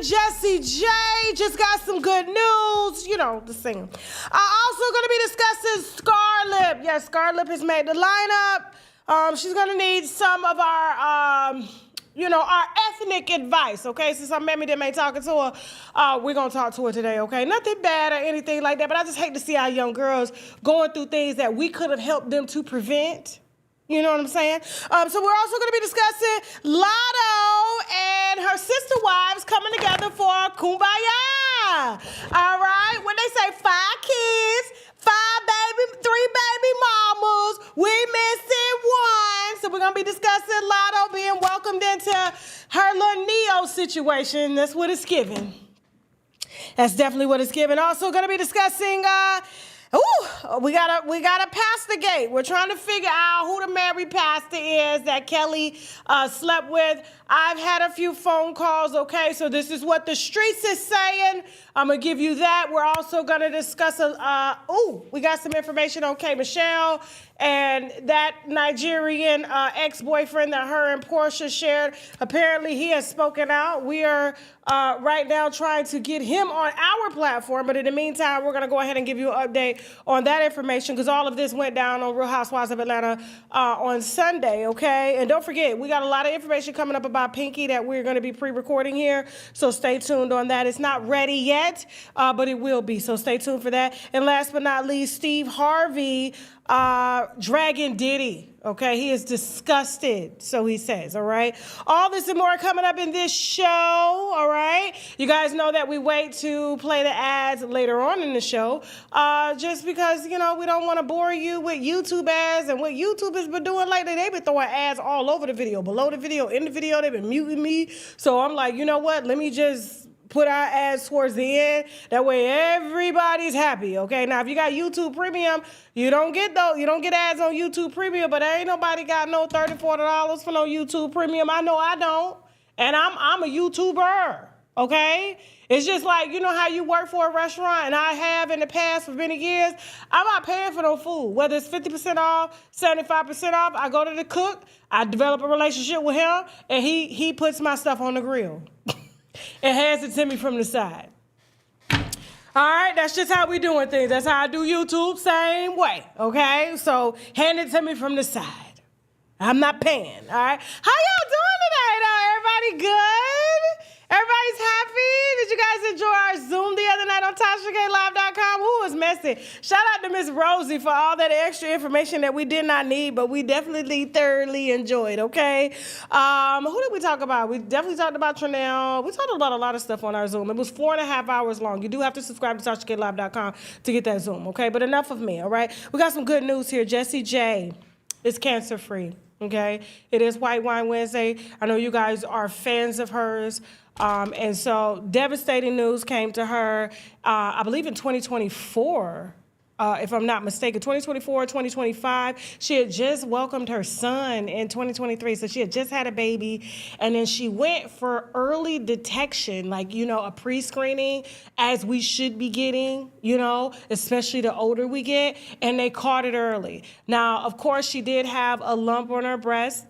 Jessie J just got some good news, you know, the singer. Also going to be discussing Scarlett. Yes, Scarlett has made the lineup. She's going to need some of our, our ethnic advice, okay? Since our mammy them ain't talking to her, we're going to talk to her today, okay? Nothing bad or anything like that, but I just hate to see our young girls going through things that we could have helped them to prevent. You know what I'm saying? So we're also going to be discussing Latto and her sister wives coming together for Kumbaya. All right? When they say 5 kids, 3 baby mamas, we missing 1. So we're going to be discussing Latto being welcomed into her little Neo situation. That's what it's giving. That's definitely what it's giving. Also going to be discussing... we got a pastor gate. We're trying to figure out who the married pastor is that Kelly slept with. I've had a few phone calls, okay? So this is what the streets is saying. I'm going to give you that. We're also going to discuss, we got some information on K. Michelle and that Nigerian ex-boyfriend that her and Porsha shared. Apparently, he has spoken out. We are right now trying to get him on our platform. But in the meantime, we're going to go ahead and give you an update on that information because all of this went down on Real Housewives of Atlanta on Sunday, okay? And don't forget, we got a lot of information coming up about Pinky that we're going to be pre-recording here. So stay tuned on that. It's not ready yet, but it will be. So stay tuned for that. And last but not least, Steve Harvey dragging Diddy. Okay, he is disgusted, so he says, all right? All this and more coming up in this show, all right? You guys know that we wait to play the ads later on in the show just because, we don't want to bore you with YouTube ads and what YouTube has been doing lately. They've been throwing ads all over the video, below the video, in the video. They've been muting me. So I'm like, you know what? Let me just put our ads towards the end. That way everybody's happy, okay? Now, if you got YouTube Premium, you don't get ads on YouTube Premium, but ain't nobody got no $30, $40 for no YouTube Premium. I know I don't. And I'm a YouTuber, okay? It's just like, you know how you work for a restaurant, and I have in the past for many years, I'm not paying for no food. Whether it's 50% off, 75% off, I go to the cook, I develop a relationship with him, and he puts my stuff on the grill. And hands it to me from the side. All right, that's just how we doing things. That's how I do YouTube, same way, okay? So hand it to me from the side. I'm not paying, all right? How y'all doing today, though? Everybody good? Everybody's happy? Did you guys enjoy our Zoom the other night on TashaKLive.com? Who was messy? Shout out to Miss Rosie for all that extra information that we did not need, but we definitely thoroughly enjoyed, okay? Who did we talk about? We definitely talked about Trinell. We talked about a lot of stuff on our Zoom. It was 4.5 hours long. You do have to subscribe to TashaKLive.com to get that Zoom, okay? But enough of me, all right? We got some good news here. Jessie J is cancer-free, okay? It is White Wine Wednesday. I know you guys are fans of hers. And so devastating news came to her, I believe in 2024, if I'm not mistaken, 2024, 2025. She had just welcomed her son in 2023. So she had just had a baby. And then she went for early detection, like, a pre-screening as we should be getting, especially the older we get. And they caught it early. Now, of course, she did have a lump on her breast.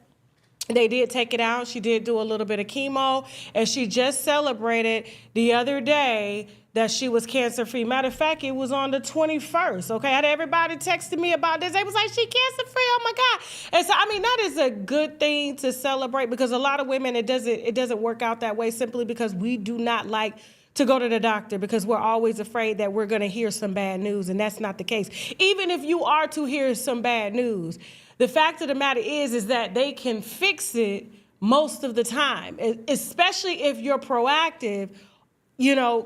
They did take it out. She did do a little bit of chemo, and she just celebrated the other day that she was cancer-free. Matter of fact, it was on the 21st, okay? I had everybody texting me about this. They was like, she cancer-free, oh my God. And so, I mean, that is a good thing to celebrate because a lot of women, it doesn't work out that way simply because we do not like to go to the doctor because we're always afraid that we're gonna hear some bad news, and that's not the case. Even if you are to hear some bad news, the fact of the matter is that they can fix it most of the time, especially if you're proactive,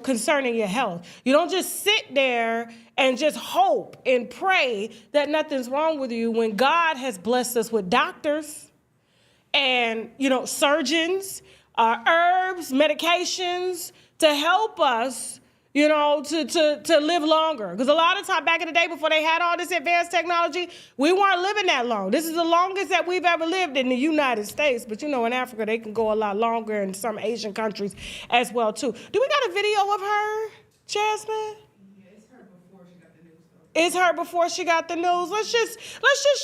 concerning your health. You don't just sit there and just hope and pray that nothing's wrong with you when God has blessed us with doctors and, surgeons, herbs, medications to help us, to live longer. Because a lot of time back in the day before they had all this advanced technology, we weren't living that long. This is the longest that we've ever lived in the United States. But in Africa, they can go a lot longer in some Asian countries as well, too. Do we got a video of her, Jasmine? Yeah, it's her before she got the news. It's her before she got the news. Let's just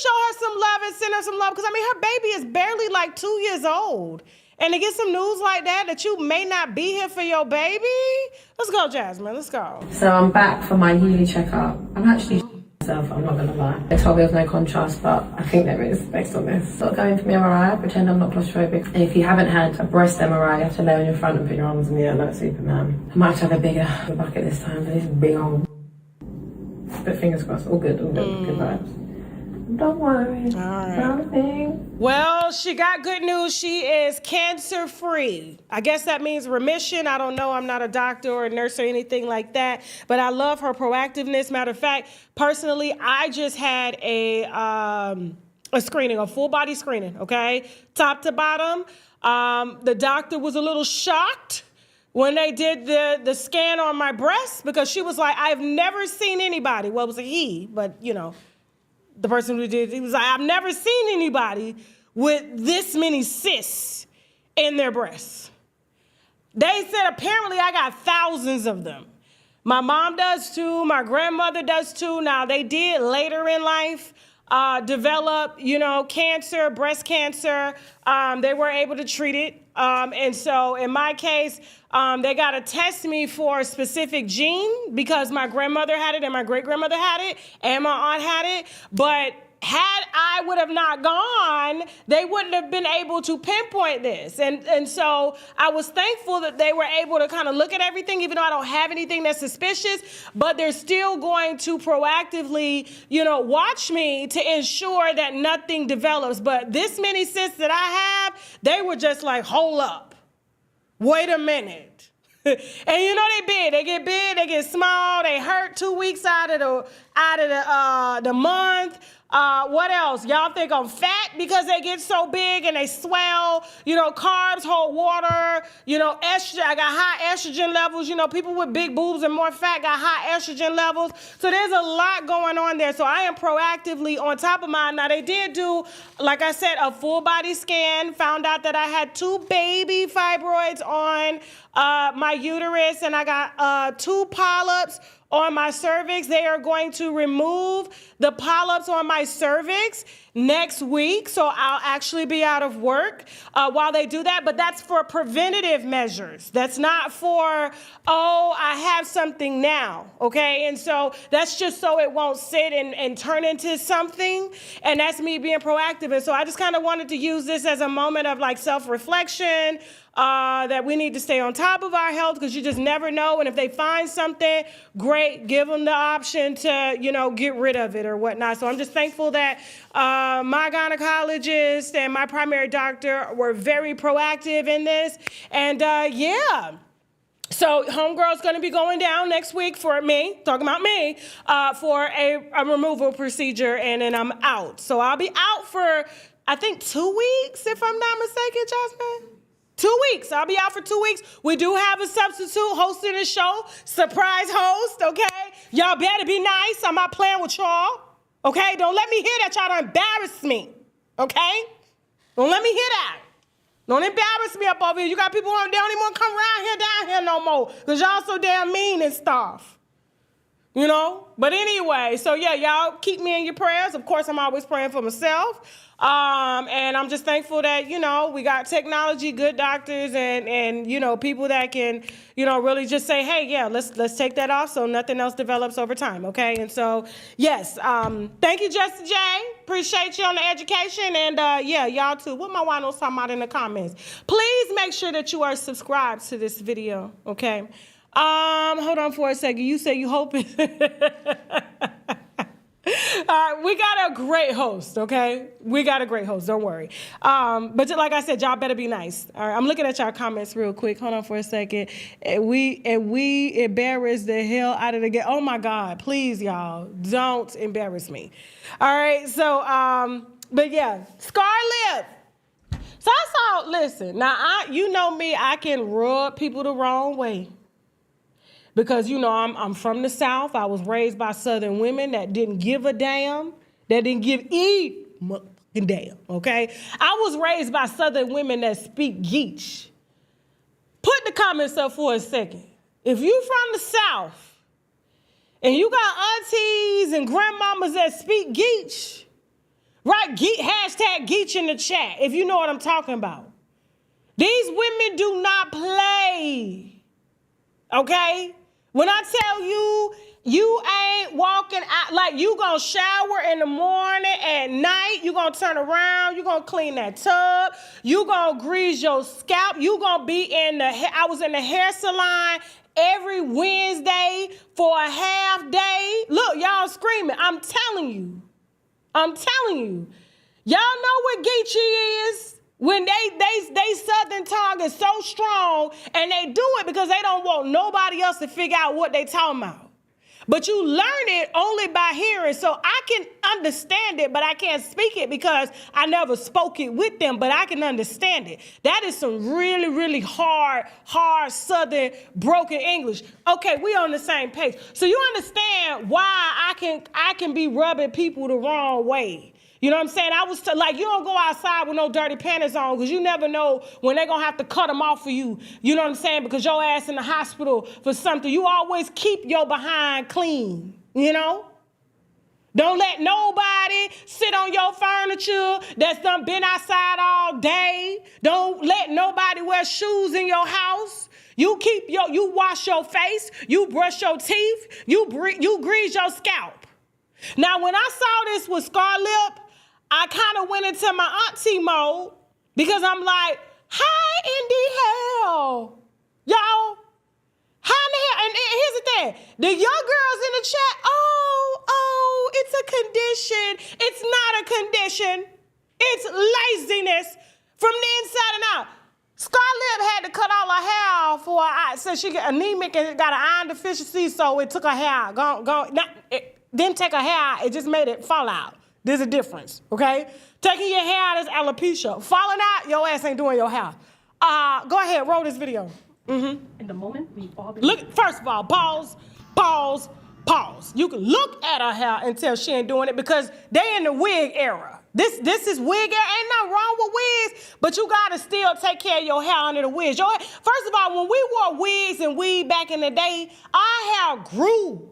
show her some love and send her some love. Because, her baby is barely like 2 years old. And to get some news like that you may not be here for your baby? Let's go, Jasmine. Let's go. So I'm back for my yearly checkup. I'm actually myself, I'm not going to lie. They told me there's no contrast, but I think there is based on this. So going for my MRI, pretend I'm not claustrophobic. And if you haven't had a breast MRI, you have to lay on your front and put your arms in the air like Superman. I might have to have a bigger bucket this time, but this big old. But fingers crossed, all good vibes. Don't worry. All right. Well, she got good news. She is cancer-free. I guess that means remission. I don't know. I'm not a doctor or a nurse or anything like that. But I love her proactiveness. Matter of fact, personally, I just had a screening, a full-body screening, okay? Top to bottom. The doctor was a little shocked when they did the scan on my breast because she was like, I've never seen anybody. Well, it was a he, but, the person who did, he was like, I've never seen anybody with this many cysts in their breasts. They said apparently I got thousands of them. My mom does too, my grandmother does too. Now they did later in life develop, cancer, breast cancer. They were able to treat it. And so in my case, they got to test me for a specific gene because my grandmother had it and my great-grandmother had it and my aunt had it. But had I would have not gone, they wouldn't have been able to pinpoint this. And so I was thankful that they were able to kind of look at everything, even though I don't have anything that's suspicious, but they're still going to proactively, watch me to ensure that nothing develops. But this many cysts that I have, they were just like, hold up, wait a minute. And they big. They get big, they get small, they hurt 2 weeks out of the month. What else? Y'all think I'm fat because they get so big and they swell? Carbs hold water. Estrogen. I got high estrogen levels. People with big boobs and more fat got high estrogen levels. So there's a lot going on there. So I am proactively on top of mine. Now they did do, like I said, a full body scan. Found out that I had 2 baby fibroids on my uterus, and I got 2 polyps on my cervix. They are going to remove the polyps on my cervix next week, so I'll actually be out of work while they do that, but that's for preventative measures. That's not for, I have something now, okay? And so that's just so it won't sit and turn into something, and that's me being proactive. And so I just kind of wanted to use this as a moment of like self-reflection, that we need to stay on top of our health because you just never know. And if they find something, great, give them the option to, get rid of it or whatnot. So I'm just thankful that my gynecologist and my primary doctor were very proactive in this. And so homegirl's going to be going down next week for me, talking about me, for a removal procedure, and then I'm out. So I'll be out for, I think, 2 weeks, if I'm not mistaken, Jasmine. 2 weeks. I'll be out for 2 weeks. We do have a substitute hosting the show. Surprise host, okay? Y'all better be nice. I'm not playing with y'all, okay? Don't let me hear that y'all don't embarrass me, okay? Don't let me hear that. Don't embarrass me up over here. You got people who don't even want to come down here no more because y'all so damn mean and stuff. you know? But anyway, so yeah, y'all keep me in your prayers. Of course, I'm always praying for myself. And I'm just thankful that, you know, we got technology, good doctors, and you know, people that can, you know, really just say, hey, yeah, let's take that off so nothing else develops over time, okay? And so, yes, thank you, Jessie J. Appreciate you on the education. And yeah, y'all too. What my winos talking about in the comments? Please make sure that you are subscribed to this video, okay? Hold on for a second. You say you hope it. All right, we got a great host, okay? We got a great host, don't worry. But like I said, y'all better be nice. All right, I'm looking at y'all comments real quick. Hold on for a second. And we embarrass the hell out of the game. Oh my God, please, y'all, don't embarrass me. All right, so, but yeah, Scar Lip. So I saw, listen, now you know me, I can rub people the wrong way. Because, you know, I'm from the South. I was raised by Southern women that didn't give a damn. That didn't give a motherfucking damn, okay? I was raised by Southern women that speak Geech. Put the comments up for a second. If you from the South and you got aunties and grandmamas that speak Geech, write hashtag Geech in the chat if you know what I'm talking about. These women do not play, okay? When I tell you, you ain't walking out, like you gonna shower in the morning, at night, you gonna turn around, you gonna clean that tub, you gonna grease your scalp, you gonna be in I was in the hair salon every Wednesday for a half day. Look, y'all screaming, I'm telling you. Y'all know what Geechee is. When they Southern tongue is so strong, and they do it because they don't want nobody else to figure out what they talking about. But you learn it only by hearing. So I can understand it, but I can't speak it because I never spoke it with them, but I can understand it. That is some really, really hard Southern broken English. Okay, we on the same page. So you understand why I can be rubbing people the wrong way. You know what I'm saying? I was like, you don't go outside with no dirty panties on because you never know when they're going to have to cut them off for you. You know what I'm saying? Because your ass in the hospital for something. You always keep your behind clean, you know? Don't let nobody sit on your furniture that's done been outside all day. Don't let nobody wear shoes in your house. You wash your face. You brush your teeth. You grease your scalp. Now, when I saw this with Scar Lip, I kind of went into my auntie mode because I'm like, how in the hell, y'all? How in the hell? And here's the thing. The young girls in the chat, oh, it's a condition. It's not a condition. It's laziness from the inside and out. Scarlett had to cut all her hair off for her eye. So she got anemic and got an iron deficiency, so it took her hair out. It didn't take her hair out, it just made it fall out. There's a difference, okay? Taking your hair out is alopecia. Falling out, your ass ain't doing your hair. Go ahead, roll this video. In the moment, we all look. First of all, pause. You can look at her hair and tell she ain't doing it because they in the wig era. This is wig era. Ain't nothing wrong with wigs, but you gotta still take care of your hair under the wigs. First of all, when we wore wigs and weave back in the day, our hair grew.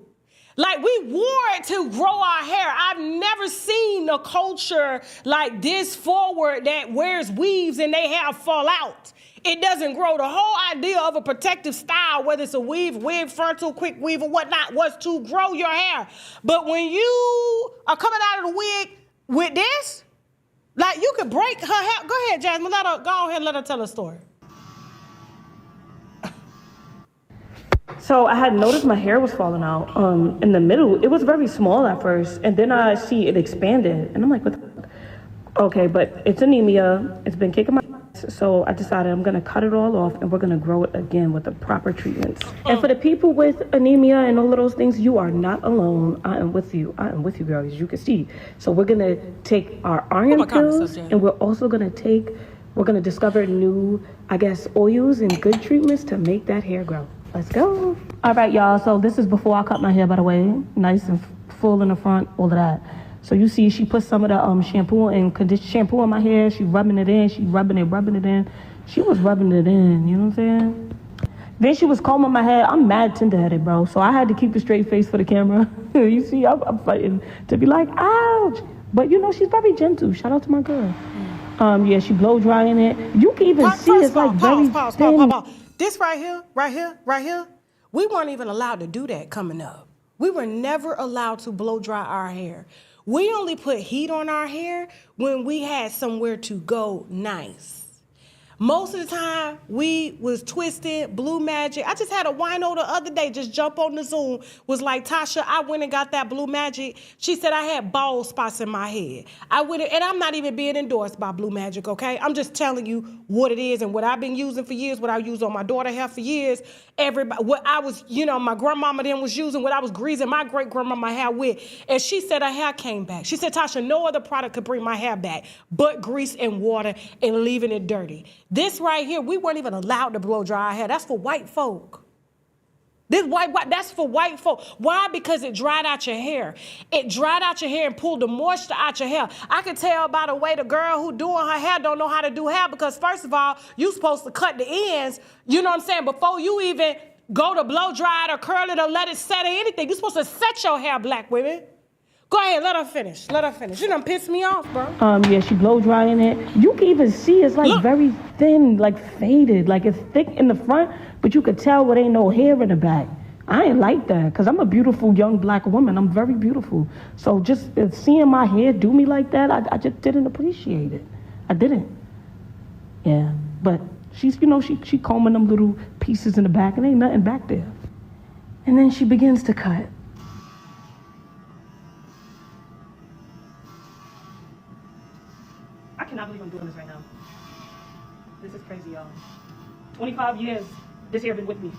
Like, we wore it to grow our hair. I've never seen a culture like this forward that wears weaves and they hair fall out. It doesn't grow. The whole idea of a protective style, whether it's a weave, wig, frontal, quick weave, or whatnot, was to grow your hair. But when you are coming out of the wig with this, like, you could break her hair. Go ahead, Jasmine. Go ahead and let her tell her story. So I had noticed my hair was falling out in the middle. It was very small at first, and then I see it expanded, and I'm like, what the fuck? Okay, but it's anemia. It's been kicking my ass, so I decided I'm gonna cut it all off, and we're gonna grow it again with the proper treatments. And for the people with anemia and all of those things, you are not alone. I am with you. I am with you, girl, as you can see. So we're gonna take our iron pills, and we're also gonna discover new, I guess, oils and good treatments to make that hair grow. Let's go. All right, y'all. So this is before I cut my hair, by the way. Nice and full in the front, all of that. So you see, she put some of the shampoo and shampoo on my hair. She rubbing it in. She rubbing it in. She was rubbing it in. You know what I'm saying? Then she was combing my hair. I'm mad tender-headed, bro. So I had to keep a straight face for the camera. You see, I'm fighting to be like, ouch. But you know, she's very gentle. Shout out to my girl. Yeah, she blow drying it. You can even see it's like very thin. This right here, we weren't even allowed to do that coming up. We were never allowed to blow dry our hair. We only put heat on our hair when we had somewhere to go nice. Most of the time, we was twisted, blue magic. I just had a wino the other day just jump on the Zoom, was like, Tasha, I went and got that blue magic. She said I had bald spots in my head. And I'm not even being endorsed by Blue Magic, okay? I'm just telling you what it is and what I've been using for years, what I used on my daughter hair for years. Everybody, what I was, my grandmama then was using, what I was greasing my great-grandmama hair with. And she said her hair came back. She said, Tasha, no other product could bring my hair back but grease and water and leaving it dirty. This right here, we weren't even allowed to blow dry our hair. That's for white folk. That's for white folk. Why? Because it dried out your hair. It dried out your hair and pulled the moisture out your hair. I could tell by the way the girl who doing her hair don't know how to do hair because first of all, you supposed to cut the ends, you know what I'm saying, before you even go to blow dry it or curl it or let it set or anything. You're supposed to set your hair, black women. Go ahead, let her finish. Let her finish. You done pissed me off, bro. Yeah, she blow drying it. You can even see it's like very thin, like faded. Like it's thick in the front, but you could tell there ain't no hair in the back. I ain't like that because I'm a beautiful young black woman. I'm very beautiful. So just seeing my hair do me like that, I just didn't appreciate it. I didn't. Yeah, but she's, she combing them little pieces in the back and ain't nothing back there. And then she begins to cut. I cannot believe I'm doing this right now. This is crazy, y'all. 25 years, this hair been with me.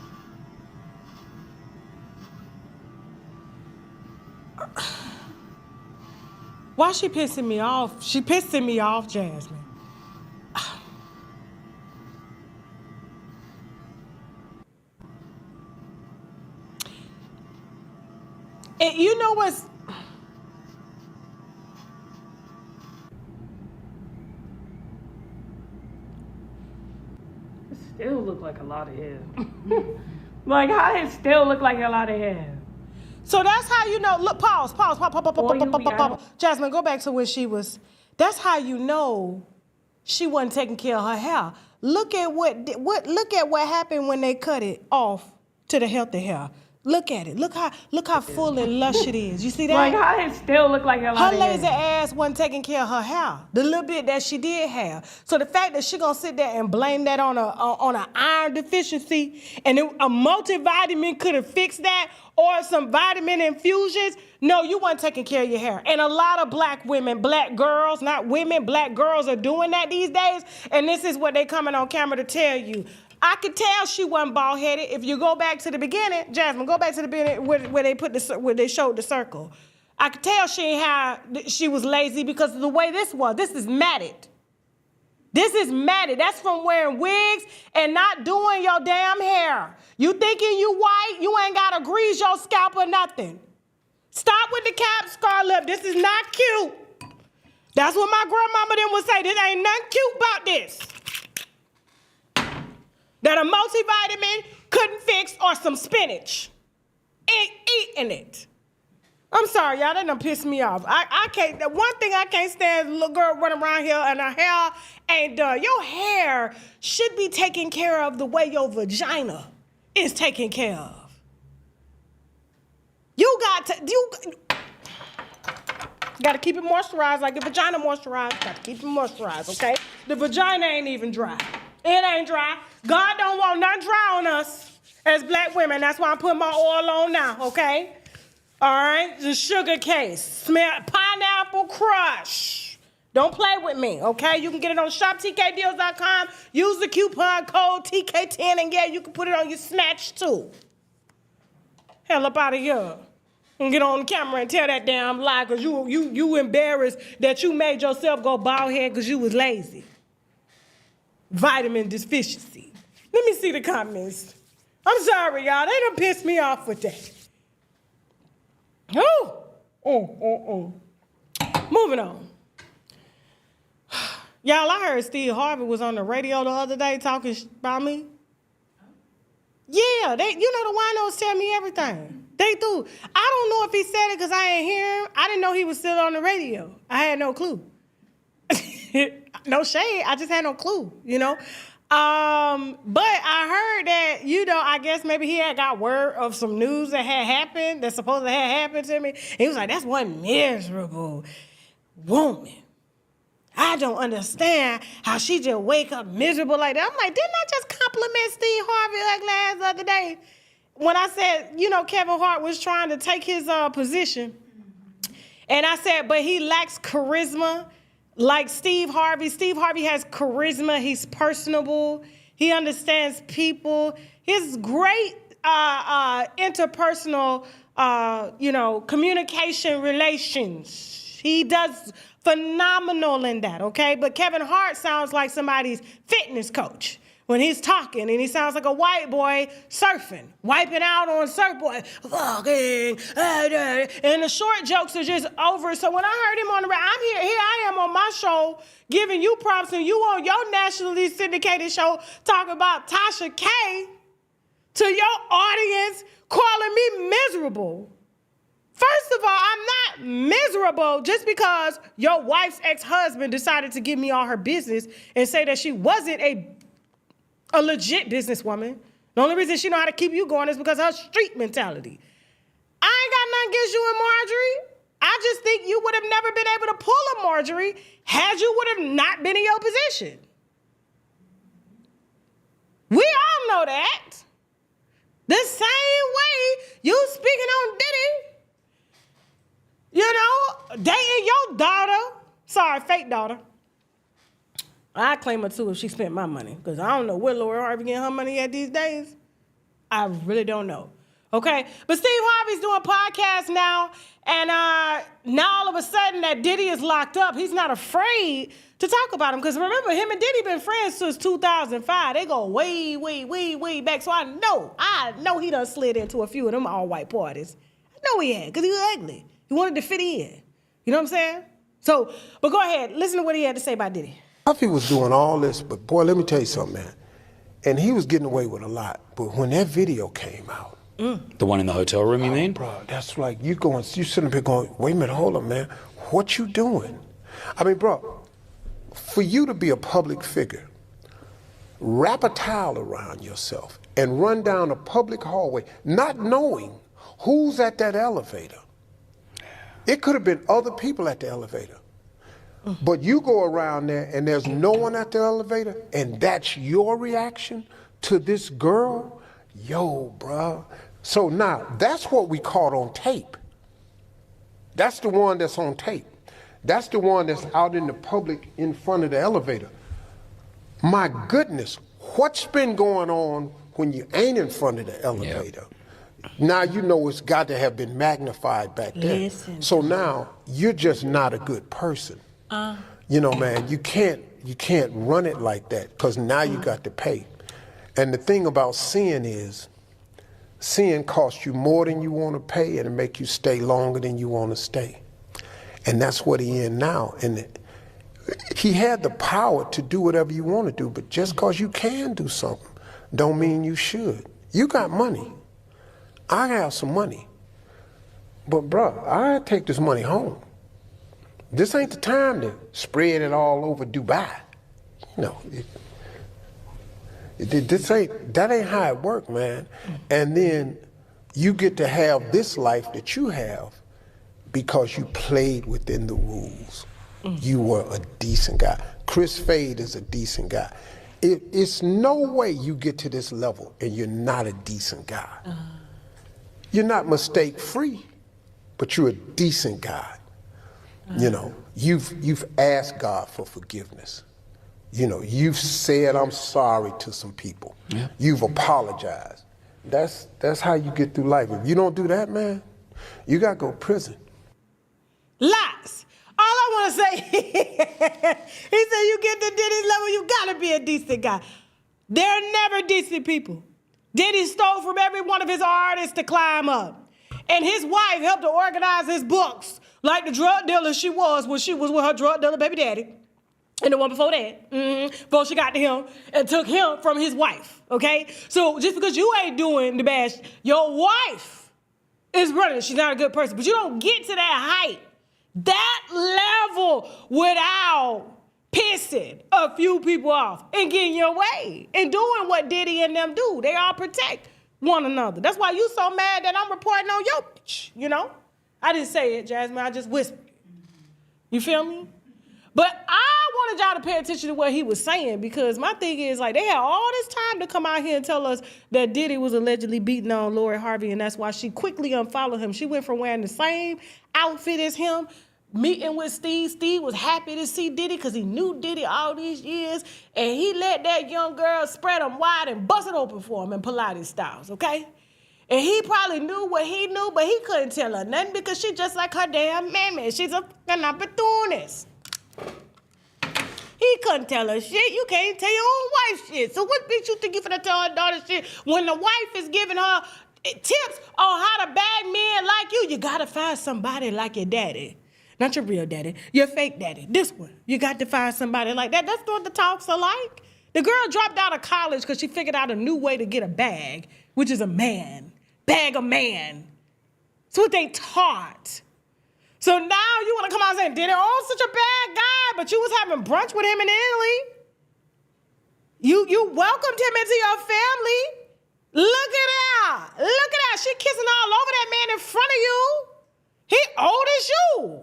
Why she pissing me off? She pissing me off, Jasmine. And you know what's... Still look like a lot of hair. Like, how it still look like a lot of hair? So that's how you know. Look, pause. Jasmine, go back to when she was. That's how you know she wasn't taking care of her hair. Look at what happened when they cut it off to the healthy hair. Look at it. Look how full and lush it is. You see that? Like, how it still look like a lot of hair. Her lazy ass wasn't taking care of her hair. The little bit that she did have. So the fact that she gonna sit there and blame that on a iron deficiency and a multivitamin could have fixed that or some vitamin infusions, no, you weren't taking care of your hair. And a lot of black women, black girls, not women, black girls are doing that these days. And this is what they coming on camera to tell you. I could tell she wasn't bald-headed. If you go back to the beginning, Jasmine, go back to the beginning where they showed the circle. I could tell she was lazy because of the way this was. This is matted. This is matted. That's from wearing wigs and not doing your damn hair. You thinking you white, you ain't got to grease your scalp or nothing. Stop with the cap, Scarlett. This is not cute. That's what my grandmama then would say. This ain't nothing cute about this. That a multivitamin couldn't fix or some spinach. Ain't eating it. I'm sorry, y'all, that done pissed me off. I can't, the one thing I can't stand is a little girl running around here and her hair ain't done. Your hair should be taken care of the way your vagina is taken care of. You got to keep it moisturized like the vagina moisturized. Got to keep it moisturized, okay? The vagina ain't even dry. It ain't dry. God don't want nothing dry on us as black women. That's why I'm putting my oil on now, okay? All right? The sugar case. Smell pineapple crush. Don't play with me, okay? You can get it on shoptkdeals.com. Use the coupon code TK10, and yeah, you can put it on your snatch too. Hell up out of here. And get on the camera and tell that damn lie because you embarrassed that you made yourself go bald head because you was lazy. Vitamin deficiency. Let me see the comments. I'm sorry, y'all. They done pissed me off with that. Moving on. Y'all, I heard Steve Harvey was on the radio the other day talking about me. Yeah, the winos tell me everything. They do. I don't know if he said it because I ain't hear him. I didn't know he was still on the radio. I had no clue. No shade. I just had no clue, But I heard that, I guess maybe he had got word of some news that had happened, that supposedly had happened to me. He was like, that's one miserable woman. I don't understand how she just wake up miserable like that. I'm like, didn't I just compliment Steve Harvey ugly ass the other day when I said, Kevin Hart was trying to take his position. And I said, but he lacks charisma like Steve Harvey. Steve Harvey has charisma. He's personable. He understands people. His great interpersonal, communication relations. He does phenomenal in that, okay? But Kevin Hart sounds like somebody's fitness coach when he's talking, and he sounds like a white boy surfing, wiping out on surfboard, fucking, and the short jokes are just over. So when I heard him on the radio, here I am on my show giving you props, and you on your nationally syndicated show talking about Tasha K to your audience calling me miserable. First of all, I'm not miserable just because your wife's ex-husband decided to give me all her business and say that she wasn't a legit businesswoman. The only reason she know how to keep you going is because of her street mentality. I ain't got nothing against you and Marjorie. I just think you would have never been able to pull a Marjorie had you would have not been in your position. We all know that. The same way you speaking on Diddy, dating your daughter. Sorry, fake daughter. I claim her too if she spent my money, because I don't know where Lori Harvey getting her money at these days. I really don't know. Okay? But Steve Harvey's doing podcasts now, and now all of a sudden that Diddy is locked up, he's not afraid to talk about him. Because remember, him and Diddy been friends since 2005. They go way, way, way, way back. So I know he done slid into a few of them all-white parties. I know he had, because he was ugly. He wanted to fit in. You know what I'm saying? So, but go ahead. Listen to what he had to say about Diddy. Puffy was doing all this, but boy, let me tell you something, man. And he was getting away with a lot. But when that video came out. The one in the hotel room, you mean? Bro, that's like you sitting there going, wait a minute, hold up, man. What you doing? I mean, bro, for you to be a public figure, wrap a towel around yourself and run down a public hallway, not knowing who's at that elevator. It could have been other people at the elevator. But you go around there and there's no one at the elevator, and that's your reaction to this girl? Yo, bruh. So now, that's what we caught on tape. That's the one that's on tape. That's the one that's out in the public in front of the elevator. My goodness, what's been going on when you ain't in front of the elevator? Yep. Now you know it's got to have been magnified back then. Listen. So now, you're just not a good person. Man, you can't run it like that, because now you got to pay. And the thing about sin is, sin costs you more than you want to pay, and it make you stay longer than you want to stay. And that's what he in now. And he had the power to do whatever you want to do, but just because you can do something don't mean you should. You got money. I have some money. But bro, I take this money home. This ain't the time to spread it all over Dubai. That ain't how it works, man. And then you get to have this life that you have because you played within the rules. You were a decent guy. Chris Fade is a decent guy. It's no way you get to this level and you're not a decent guy. You're not mistake-free, but you're a decent guy. You've asked God for forgiveness. You've said I'm sorry to some people. Yeah. You've apologized. That's how you get through life. If you don't do that, man, you gotta go to prison. Lies. All I want to say, he said you get to Diddy's level, you gotta be a decent guy. They're never decent people. Diddy stole from every one of his artists to climb up. And his wife helped to organize his books like the drug dealer she was when she was with her drug dealer baby daddy. And the one before that, before she got to him and took him from his wife, okay? So just because you ain't doing the best, your wife is running. She's not a good person. But you don't get to that height, that level without pissing a few people off and getting your way and doing what Diddy and them do. They all protect one another. That's why you so mad that I'm reporting on your bitch, you know? I didn't say it, Jasmine. I just whispered it. You feel me? But I wanted y'all to pay attention to what he was saying, because my thing is, like, they had all this time to come out here and tell us that Diddy was allegedly beating on Lori Harvey, and that's why she quickly unfollowed him. She went from wearing the same outfit as him, meeting with Steve. Steve was happy to see Diddy because he knew Diddy all these years, and he let that young girl spread him wide and bust it open for him in Pilates styles, okay? And he probably knew what he knew, but he couldn't tell her nothing because she's just like her damn mammy. She's a fucking opportunist. He couldn't tell her shit. You can't tell your own wife shit. So what bitch you think you finna tell her daughter shit when the wife is giving her tips on how to bag men like you? You gotta find somebody like your daddy. Not your real daddy, your fake daddy. This one. You got to find somebody like that. That's what the talks are like. The girl dropped out of college because she figured out a new way to get a bag, which is a man. Bag a man. That's what they taught. So now you want to come out and say, Diddy, oh, such a bad guy, but you was having brunch with him in Italy. You welcomed him into your family. Look at that. Look at that. She kissing all over that man in front of you. He old as you.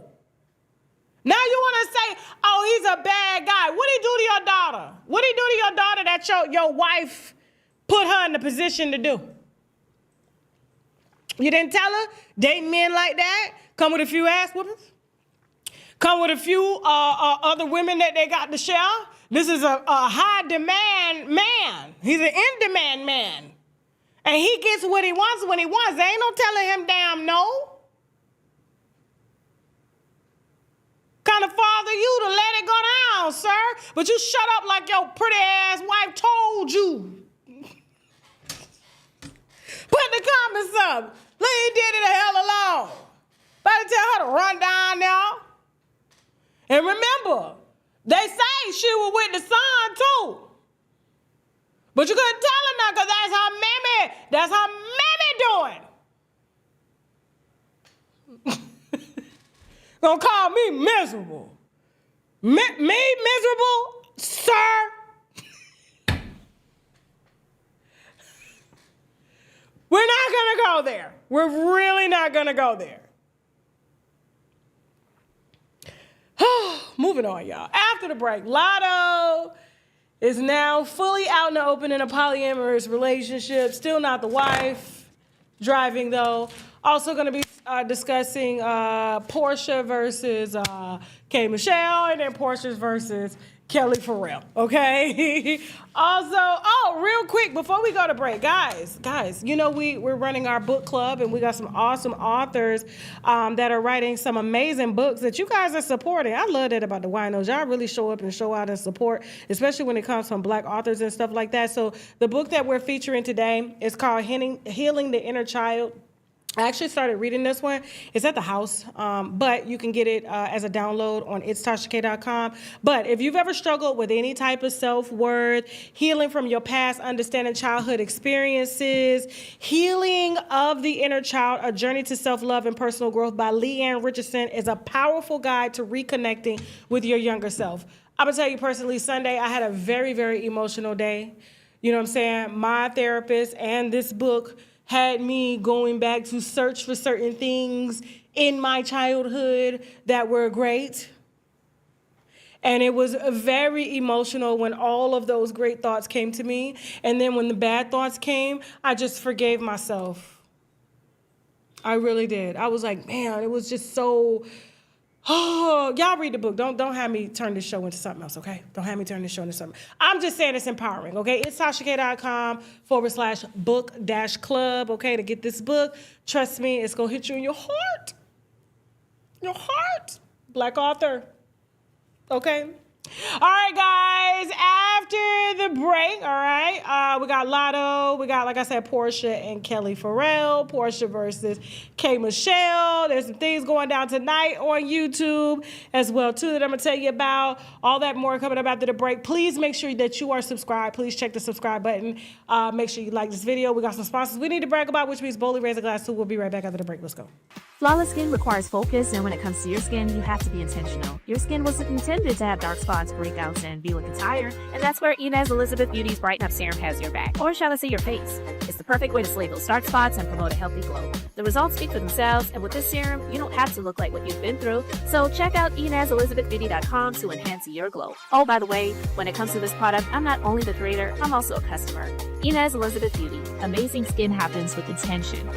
Now you want to say, oh, he's a bad guy. What'd he do to your daughter? What'd he do to your daughter that your wife put her in the position to do? You didn't tell her? Dating men like that? Come with a few ass whoopings? Come with a few other women that they got to share? This is a high demand man. He's an in-demand man. And he gets what he wants when he wants. There ain't no telling him damn no. Kind of father you to let it go down, sir. But you shut up like your pretty ass wife told you. Put in the comments up. Leave Diddy the hell alone. Better tell her to run down there. And remember, they say she was with the son too. But you couldn't tell her now because that's her mammy. That's her mammy doing. Gonna call me miserable. Me miserable, sir? We're not gonna go there. We're really not gonna go there. Moving on, y'all. After the break, Latto is now fully out in the open in a polyamorous relationship. Still not the wife. Driving, though. Also going to be discussing Porsha versus K. Michelle, and then Porsha versus Kelly Farrell, okay? Also, real quick, before we go to break, guys, you know we're running our book club, and we got some awesome authors that are writing some amazing books that you guys are supporting. I love that about the winos. Y'all really show up and show out and support, especially when it comes from Black authors and stuff like that. So the book that we're featuring today is called Healing the Inner Child. I actually started reading this one. It's at the house, but you can get it as a download on unTashaK.com. But if you've ever struggled with any type of self-worth, healing from your past, understanding childhood experiences, Healing of the Inner Child, A Journey to Self-Love and Personal Growth by Leanne Richardson is a powerful guide to reconnecting with your younger self. I'm going to tell you personally, Sunday, I had a very, very emotional day. You know what I'm saying? My therapist and this book had me going back to search for certain things in my childhood that were great. And it was very emotional when all of those great thoughts came to me. And then when the bad thoughts came, I just forgave myself. I really did. I was like, man, it was just so... Oh, y'all read the book. Don't have me turn this show into something else, okay? Don't have me turn this show into something. I'm just saying it's empowering, okay? It's TashaK.com/book-club, okay, to get this book. Trust me, it's going to hit you in your heart. Your heart. Black author, okay? All right, guys, after the break, all right, we got Latto, we got, like I said, Porsha and Kelly Farrell, Porsha versus K. Michelle. There's some things going down tonight on YouTube as well, too, that I'm going to tell you about. All that more coming up after the break. Please make sure that you are subscribed. Please check the subscribe button. Make sure you like this video. We got some sponsors we need to brag about, which means Boldly Raise a Glass, too. We'll be right back after the break. Let's go. Flawless skin requires focus, and when it comes to your skin, you have to be intentional. Your skin wasn't intended to have dark spots, breakouts, and be looking tired, and that's where Inez Elizabeth Beauty's Brighten Up Serum has your back. Or shall I say your face? It's the perfect way to slay those dark spots and promote a healthy glow. The results speak for themselves, and with this serum, you don't have to look like what you've been through, so check out InezElizabethBeauty.com to enhance your glow. Oh, by the way, when it comes to this product, I'm not only the creator, I'm also a customer. Inez Elizabeth Beauty. Amazing skin happens with intention.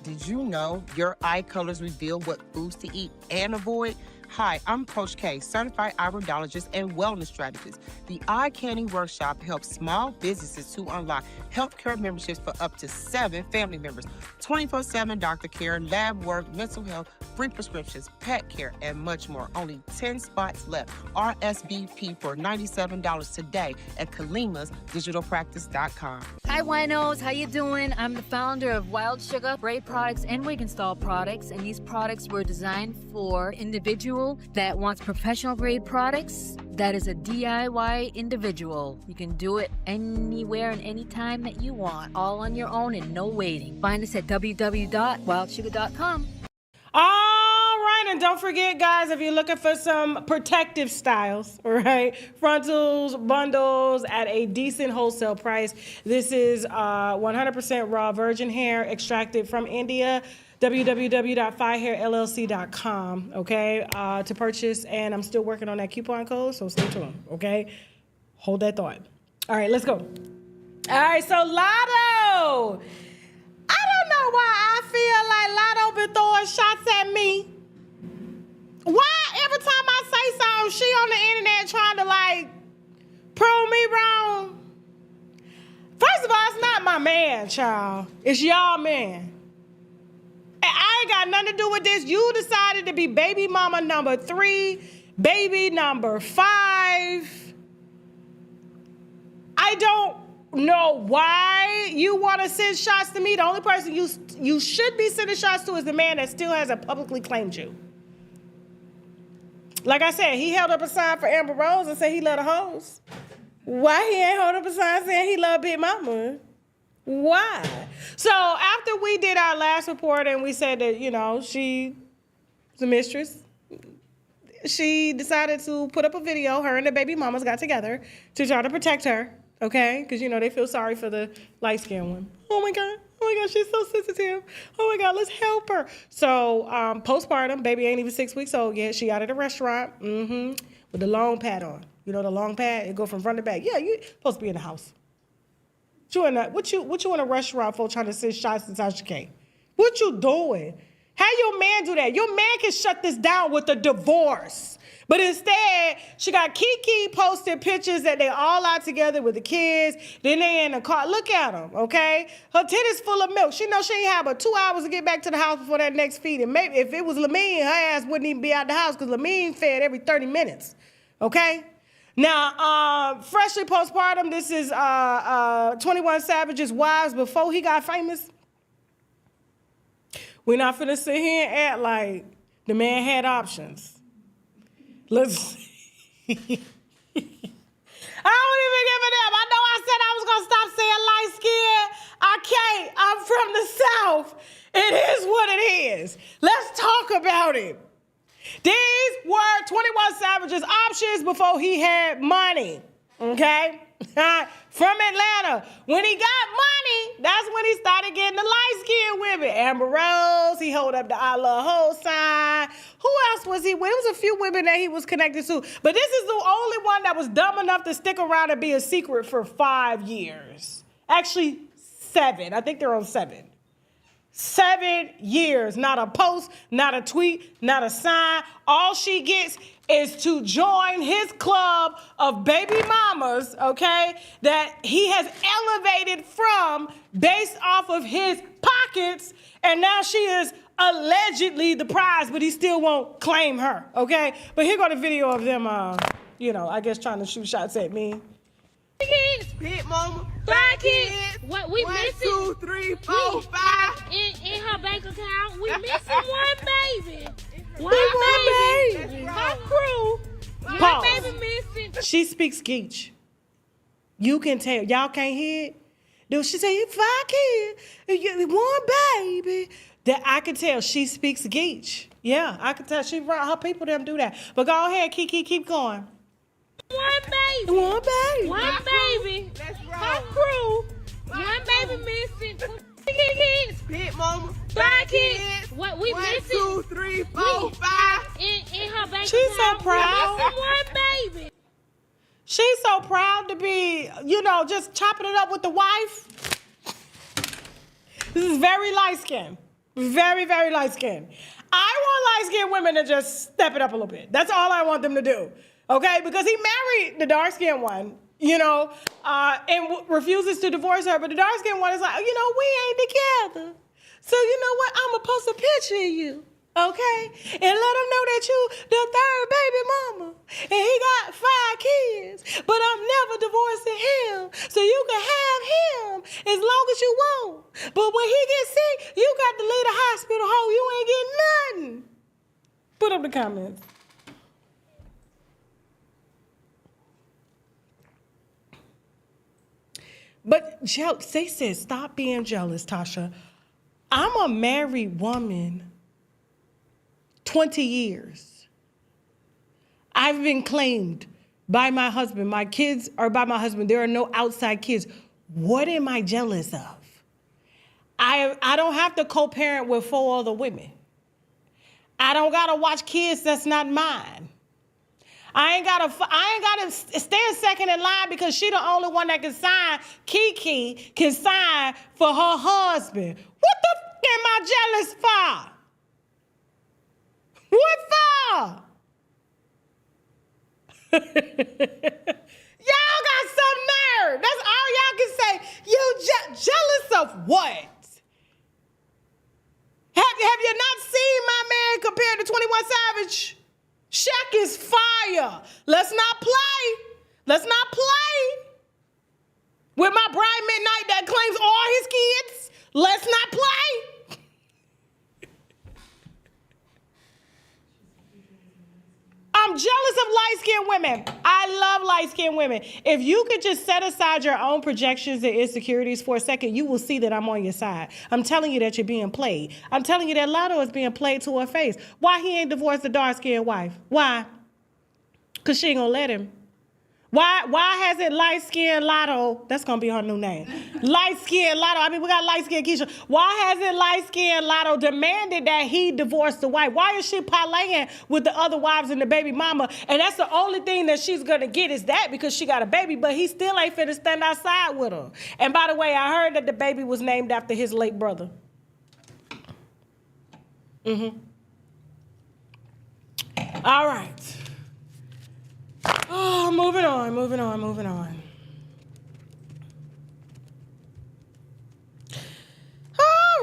Did you know your eye colors reveal what foods to eat and avoid? Hi, I'm Coach K, certified iridologist and wellness strategist. The Eye Candy Workshop helps small businesses to unlock healthcare memberships for up to 7 family members, 24/7 doctor care, lab work, mental health, free prescriptions, pet care, and much more. Only 10 spots left. RSVP for $97 today at KalimasDigitalPractice.com. Hi winos, how you doing? I'm the founder of Wild Sugar Braid Products and Wig Install Products, and these products were designed for individual that wants professional grade products. That is a DIY individual. You can do it anywhere and anytime that you want, all on your own and no waiting. Find us at www.wildsugar.com. All right, and don't forget, guys, if you're looking for some protective styles, all right, frontals, bundles at a decent wholesale price. This is 100% raw virgin hair extracted from India. www.firehairllc.com, okay, to purchase, and I'm still working on that coupon code, so stay tuned, okay? Hold that thought. All right, let's go. All right, so Latto. I don't know why I feel like Latto been throwing shots at me. Why every time I say something, she on the internet trying to, like, prove me wrong? First of all, it's not my man, child. It's y'all man. I ain't got nothing to do with this. You decided to be baby mama number 3, baby number 5. I don't know why you want to send shots to me. The only person you should be sending shots to is the man that still hasn't publicly claimed you. Like I said, he held up a sign for Amber Rose and said he loved the hoes. Why he ain't hold up a sign saying he loved Big Mama? Why? So after we did our last report and we said that, you know, she's a mistress, she decided to put up a video. Her and the baby mamas got together to try to protect her, okay? Because, you know, they feel sorry for the light-skinned one. Oh, my God, she's so sensitive. Oh, my God, let's help her. So postpartum, baby ain't even 6 weeks old yet. She out at a restaurant with the long pad on. You know the long pad? It go from front to back. Yeah, you supposed to be in the house. What you in a restaurant for trying to send shots to Tasha K? What you doing? How your man do that? Your man can shut this down with a divorce. But instead, she got Kiki posting pictures that they all out together with the kids. Then they in the car. Look at them, okay? Her titties full of milk. She knows she ain't have but 2 hours to get back to the house before that next feed. And maybe if it was Lamine, her ass wouldn't even be out the house because Lamine fed every 30 minutes, okay? Now, freshly postpartum, this is 21 Savage's wives before he got famous. We're not finna sit here and act like the man had options. Let's see. I don't even give a damn. I know I said I was gonna stop saying light skin. I can't. I'm from the South. It is what it is. Let's talk about it. These were 21 Savage's options before he had money, okay? From Atlanta. When he got money, that's when he started getting the light-skinned women. Amber Rose, he held up the I Love Ho sign. Who else was he with? It was a few women that he was connected to. But this is the only one that was dumb enough to stick around and be a secret for 5 years. Actually, 7. I think they're on 7. 7 years, not a post, not a tweet, not a sign. All she gets is to join his club of baby mamas, okay, that he has elevated from based off of his pockets, and now she is allegedly the prize, but he still won't claim her, okay? But here go the video of them, you know, I guess trying to shoot shots at me. kids. Big mama. 5 kids. What we missing? 1, 2, 3, 4, 5. In her bank account, we missing one baby. One One baby. baby. Her crew. Pause. One baby missing. She speaks Geech. You can tell. Y'all can't hear it? Dude, she say 5 kids, 1 baby. That I can tell she speaks Geech. Yeah, I can tell she brought her people them do that. But go ahead, Kiki, keep going. One baby. One baby. One baby. Her crew. One baby missing. 2 kids. Big mama. 5 kids. What we 1, missing? 2, 3, 4, 5. In her bank She's so account, proud. we missing one baby. She's so proud to be, just chopping it up with the wife. This is very light-skinned. Very, very light-skinned. I want light-skinned women to just step it up a little bit. That's all I want them to do. Okay? Because he married the dark-skinned one, and refuses to divorce her. But the dark-skinned one is like, we ain't together. So you know what? I'm going to post a picture of you. Okay? And let him know that you the 3rd baby mama. And he got 5 kids. But I'm never divorcing him. So you can have him as long as you want. But when he gets sick, you got to leave the hospital home. You ain't getting nothing. Put up the comments. But they said, stop being jealous, Tasha. I'm a married woman. 20 years. I've been claimed by my husband. My kids are by my husband. There are no outside kids. What am I jealous of? I don't have to co-parent with 4 other women. I don't gotta watch kids that's not mine. I ain't gotta stand second in line because she the only one that can sign. Kiki can sign for her husband. What the f am I jealous for? What for? Y'all got some nerve. That's all y'all can say. You jealous of what? Have you not seen my man compared to 21 Savage? Shaq is fire. Let's not play. Let's not play. With my bride midnight that claims all his kids. Let's not play. I'm jealous of light-skinned women. I love light-skinned women. If you could just set aside your own projections and insecurities for a second, you will see that I'm on your side. I'm telling you that you're being played. I'm telling you that Latto is being played to her face. Why he ain't divorced the dark-skinned wife? Why? Because she ain't going to let him. Why hasn't light-skinned Latto, that's going to be her new name, light-skinned Latto, we got light-skinned Keisha. Why hasn't light-skinned Latto demanded that he divorce the wife? Why is she parlaying with the other wives and the baby mama? And that's the only thing that she's going to get is that because she got a baby, but he still ain't finna stand outside with her. And by the way, I heard that the baby was named after his late brother. All right. Oh, moving on. All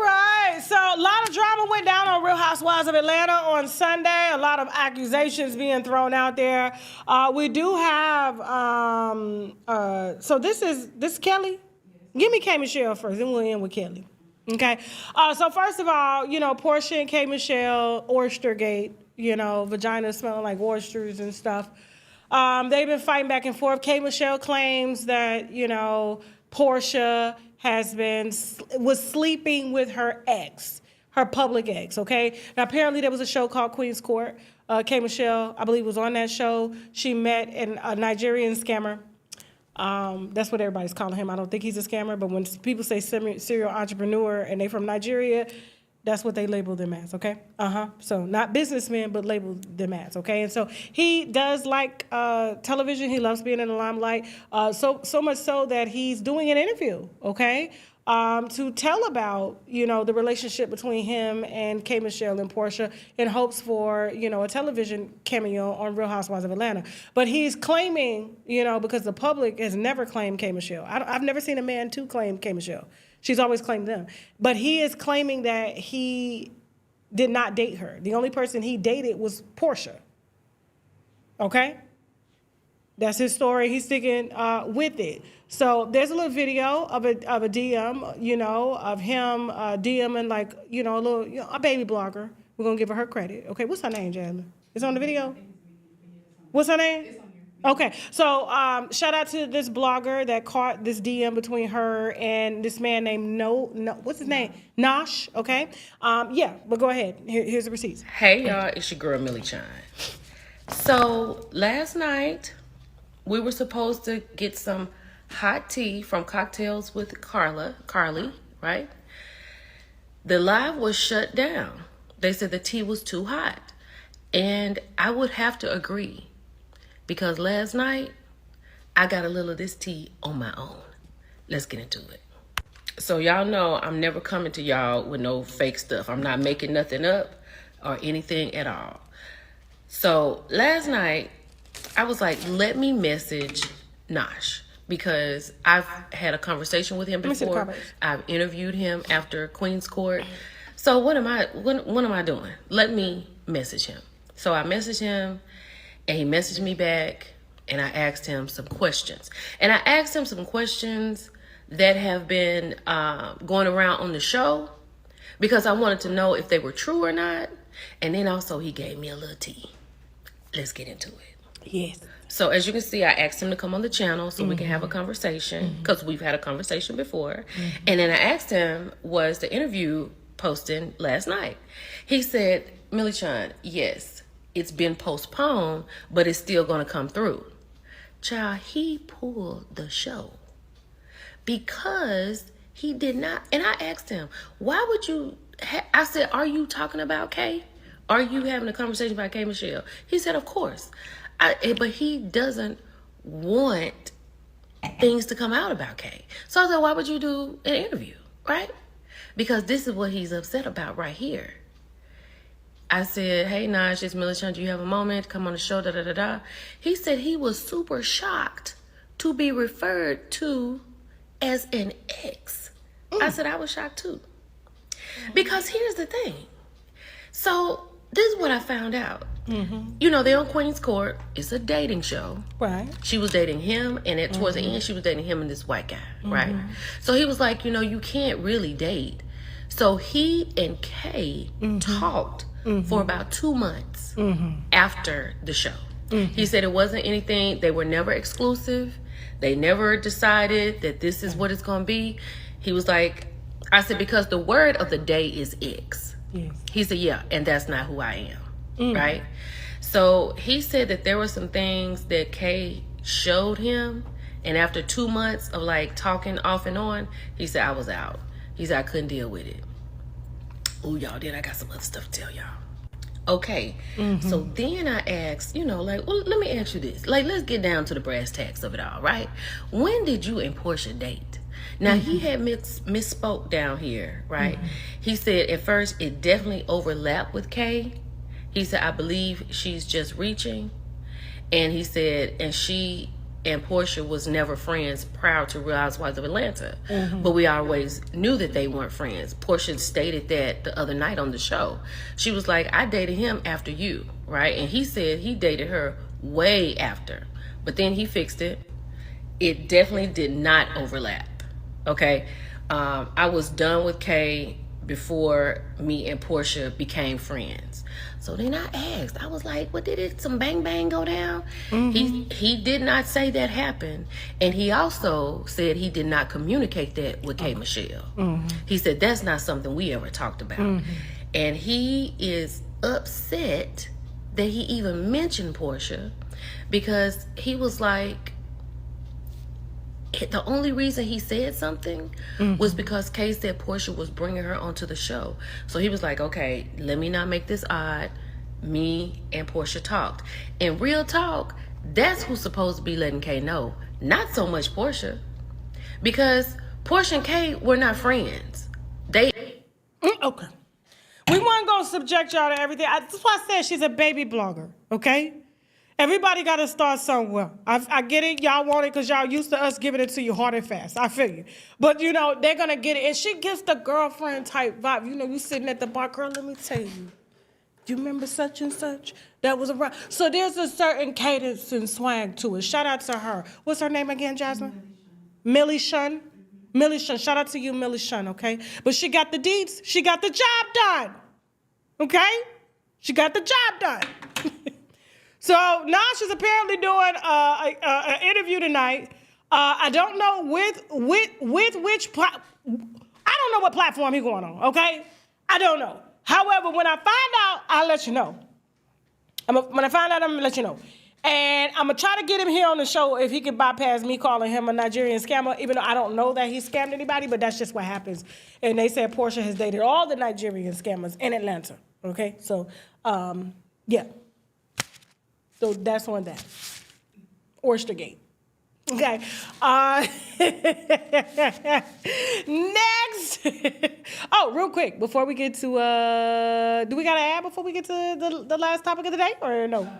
right. So a lot of drama went down on Real Housewives of Atlanta on Sunday. A lot of accusations being thrown out there. We do have, so this is Kelly? Give me K. Michelle first, then we'll end with Kelly. Okay. So first of all, Porsha and K. Michelle, Oystergate, vagina smelling like oysters and stuff. They've been fighting back and forth. K. Michelle claims that, Porsha was sleeping with her ex, her public ex, okay? Now, apparently there was a show called Queen's Court. K. Michelle, I believe, was on that show. She met a Nigerian scammer. That's what everybody's calling him. I don't think he's a scammer, but when people say serial entrepreneur and they from Nigeria, that's what they label them as, okay? So not businessmen, but label them as, okay? And so he does like television. He loves being in the limelight, so much so that he's doing an interview, okay? To tell about, the relationship between him and K. Michelle and Porsha in hopes for, a television cameo on Real Housewives of Atlanta. But he's claiming, because the public has never claimed K. Michelle. I've never seen a man to claim K. Michelle. She's always claimed them. But he is claiming that he did not date her. The only person he dated was Porsha. Okay? That's his story. He's sticking with it. So there's a little video of a DM, you know, of him DMing like, you know, a baby blogger. We're gonna give her credit. Okay, what's her name, Jasmine? It's on the video. What's her name? Okay, so shout out to this blogger that caught this DM between her and this man named what's his name? Nosh. Okay, yeah, but go ahead. Here's the receipts. Hey y'all, it's your girl Millie Chine. So last night we were supposed to get some hot tea from Cocktails with Carly, right? The live was shut down. They said the tea was too hot. And I would have to agree, because last night I got a little of this tea on my own. Let's get into it. So y'all know I'm never coming to y'all with no fake stuff. I'm not making nothing up or anything at all. So last night I was like, let me message Nosh, because I've had a conversation with him before. I've interviewed him after Queen's Court. So what am I doing? Let me message him. So I messaged him and he messaged me back, and I asked him some questions. And I asked him some questions that have been going around on the show, because I wanted to know if they were true or not. And then also he gave me a little tea. Let's get into it. Yes. So as you can see, I asked him to come on the channel so we can have a conversation, because we've had a conversation before. And then I asked him, was the interview posting last night? He said, Millie Chine, yes, it's been postponed, but it's still going to come through. Child, he pulled the show because he did not. And I asked him, why would you, I said, are you talking about Kay? Are you having a conversation about K Michelle? He said, of course. But he doesn't want things to come out about Kay. So I said, why would you do an interview, right? Because this is what he's upset about right here. I said, hey, Nash, it's Millie Chine. Do you have a moment? Come on the show, da-da-da-da. He said he was super shocked to be referred to as an ex. I said, I was shocked too. Because here's the thing. So this is what I found out. You know, they're on Queen's Court. It's a dating show. Right. She was dating him, and towards the end, she was dating him and this white guy, right? So he was like, you know, you can't really date. So he and Kay talked for about 2 months after the show. He said it wasn't anything. They were never exclusive. They never decided that this is what it's going to be. He was like, I said, because the word of the day is ex. Yes. He said, yeah, and that's not who I am, right? So he said that there were some things that Kay showed him, and after 2 months of like talking off and on, he said, I was out. He said, I couldn't deal with it. Oh, y'all, then I got some other stuff to tell y'all. Okay, so then I asked, you know, like, well, let me ask you this. Like, let's get down to the brass tacks of it all, right? When did you and Porsha date? Now, he had misspoke down here, right? He said at first it definitely overlapped with Kay. He said, I believe she's just reaching. And he said, and she and Porsha was never friends prior to Real Housewives of Atlanta. But we always knew that they weren't friends. Porsha stated that the other night on the show. She was like, I dated him after you, right? And he said he dated her way after. But then he fixed it. It definitely did not overlap, okay? I was done with Kay before me and Porsha became friends. So then I asked, I was like, what, did it some bang bang go down? He did not say that happened. And he also said he did not communicate that with K Michelle. He said that's not something we ever talked about. And he is upset that he even mentioned Porsha, because he was like, the only reason he said something was because Kay said Porsha was bringing her onto the show. So he was like, okay, let me not make this odd. Me and Porsha talked. And real talk, that's who's supposed to be letting Kay know. Not so much Porsha. Because Porsha and Kay were not friends. They... Okay. We weren't going to subject y'all to everything. That's why I said she's a baby blogger, okay? Everybody got to start somewhere. I get it. Y'all want it because y'all used to us giving it to you hard and fast. I feel you. But, you know, they're going to get it. And she gives the girlfriend type vibe. You know, you sitting at the bar, girl, let me tell you. You remember such and such? That was around. So there's a certain cadence and swag to it. Shout out to her. What's her name again, Jasmine? Millie Shun. Millie Shun. Shout out to you, Millie Shun, okay? But she got the deeds. She got the job done. Okay? She got the job done. So Nash is apparently doing an interview tonight. I don't know with which I don't know what platform he's going on, okay? I don't know. However, when I find out, I'll let you know. When I find out, I'm going to let you know. And I'm going to try to get him here on the show if he can bypass me calling him a Nigerian scammer, even though I don't know that he scammed anybody, but that's just what happens. And they said Porsha has dated all the Nigerian scammers in Atlanta, okay? So, yeah. So that's on that. Oystergate. Okay. Next. Oh, real quick, before we get to, do we got to add before we get to the last topic of the day, or no?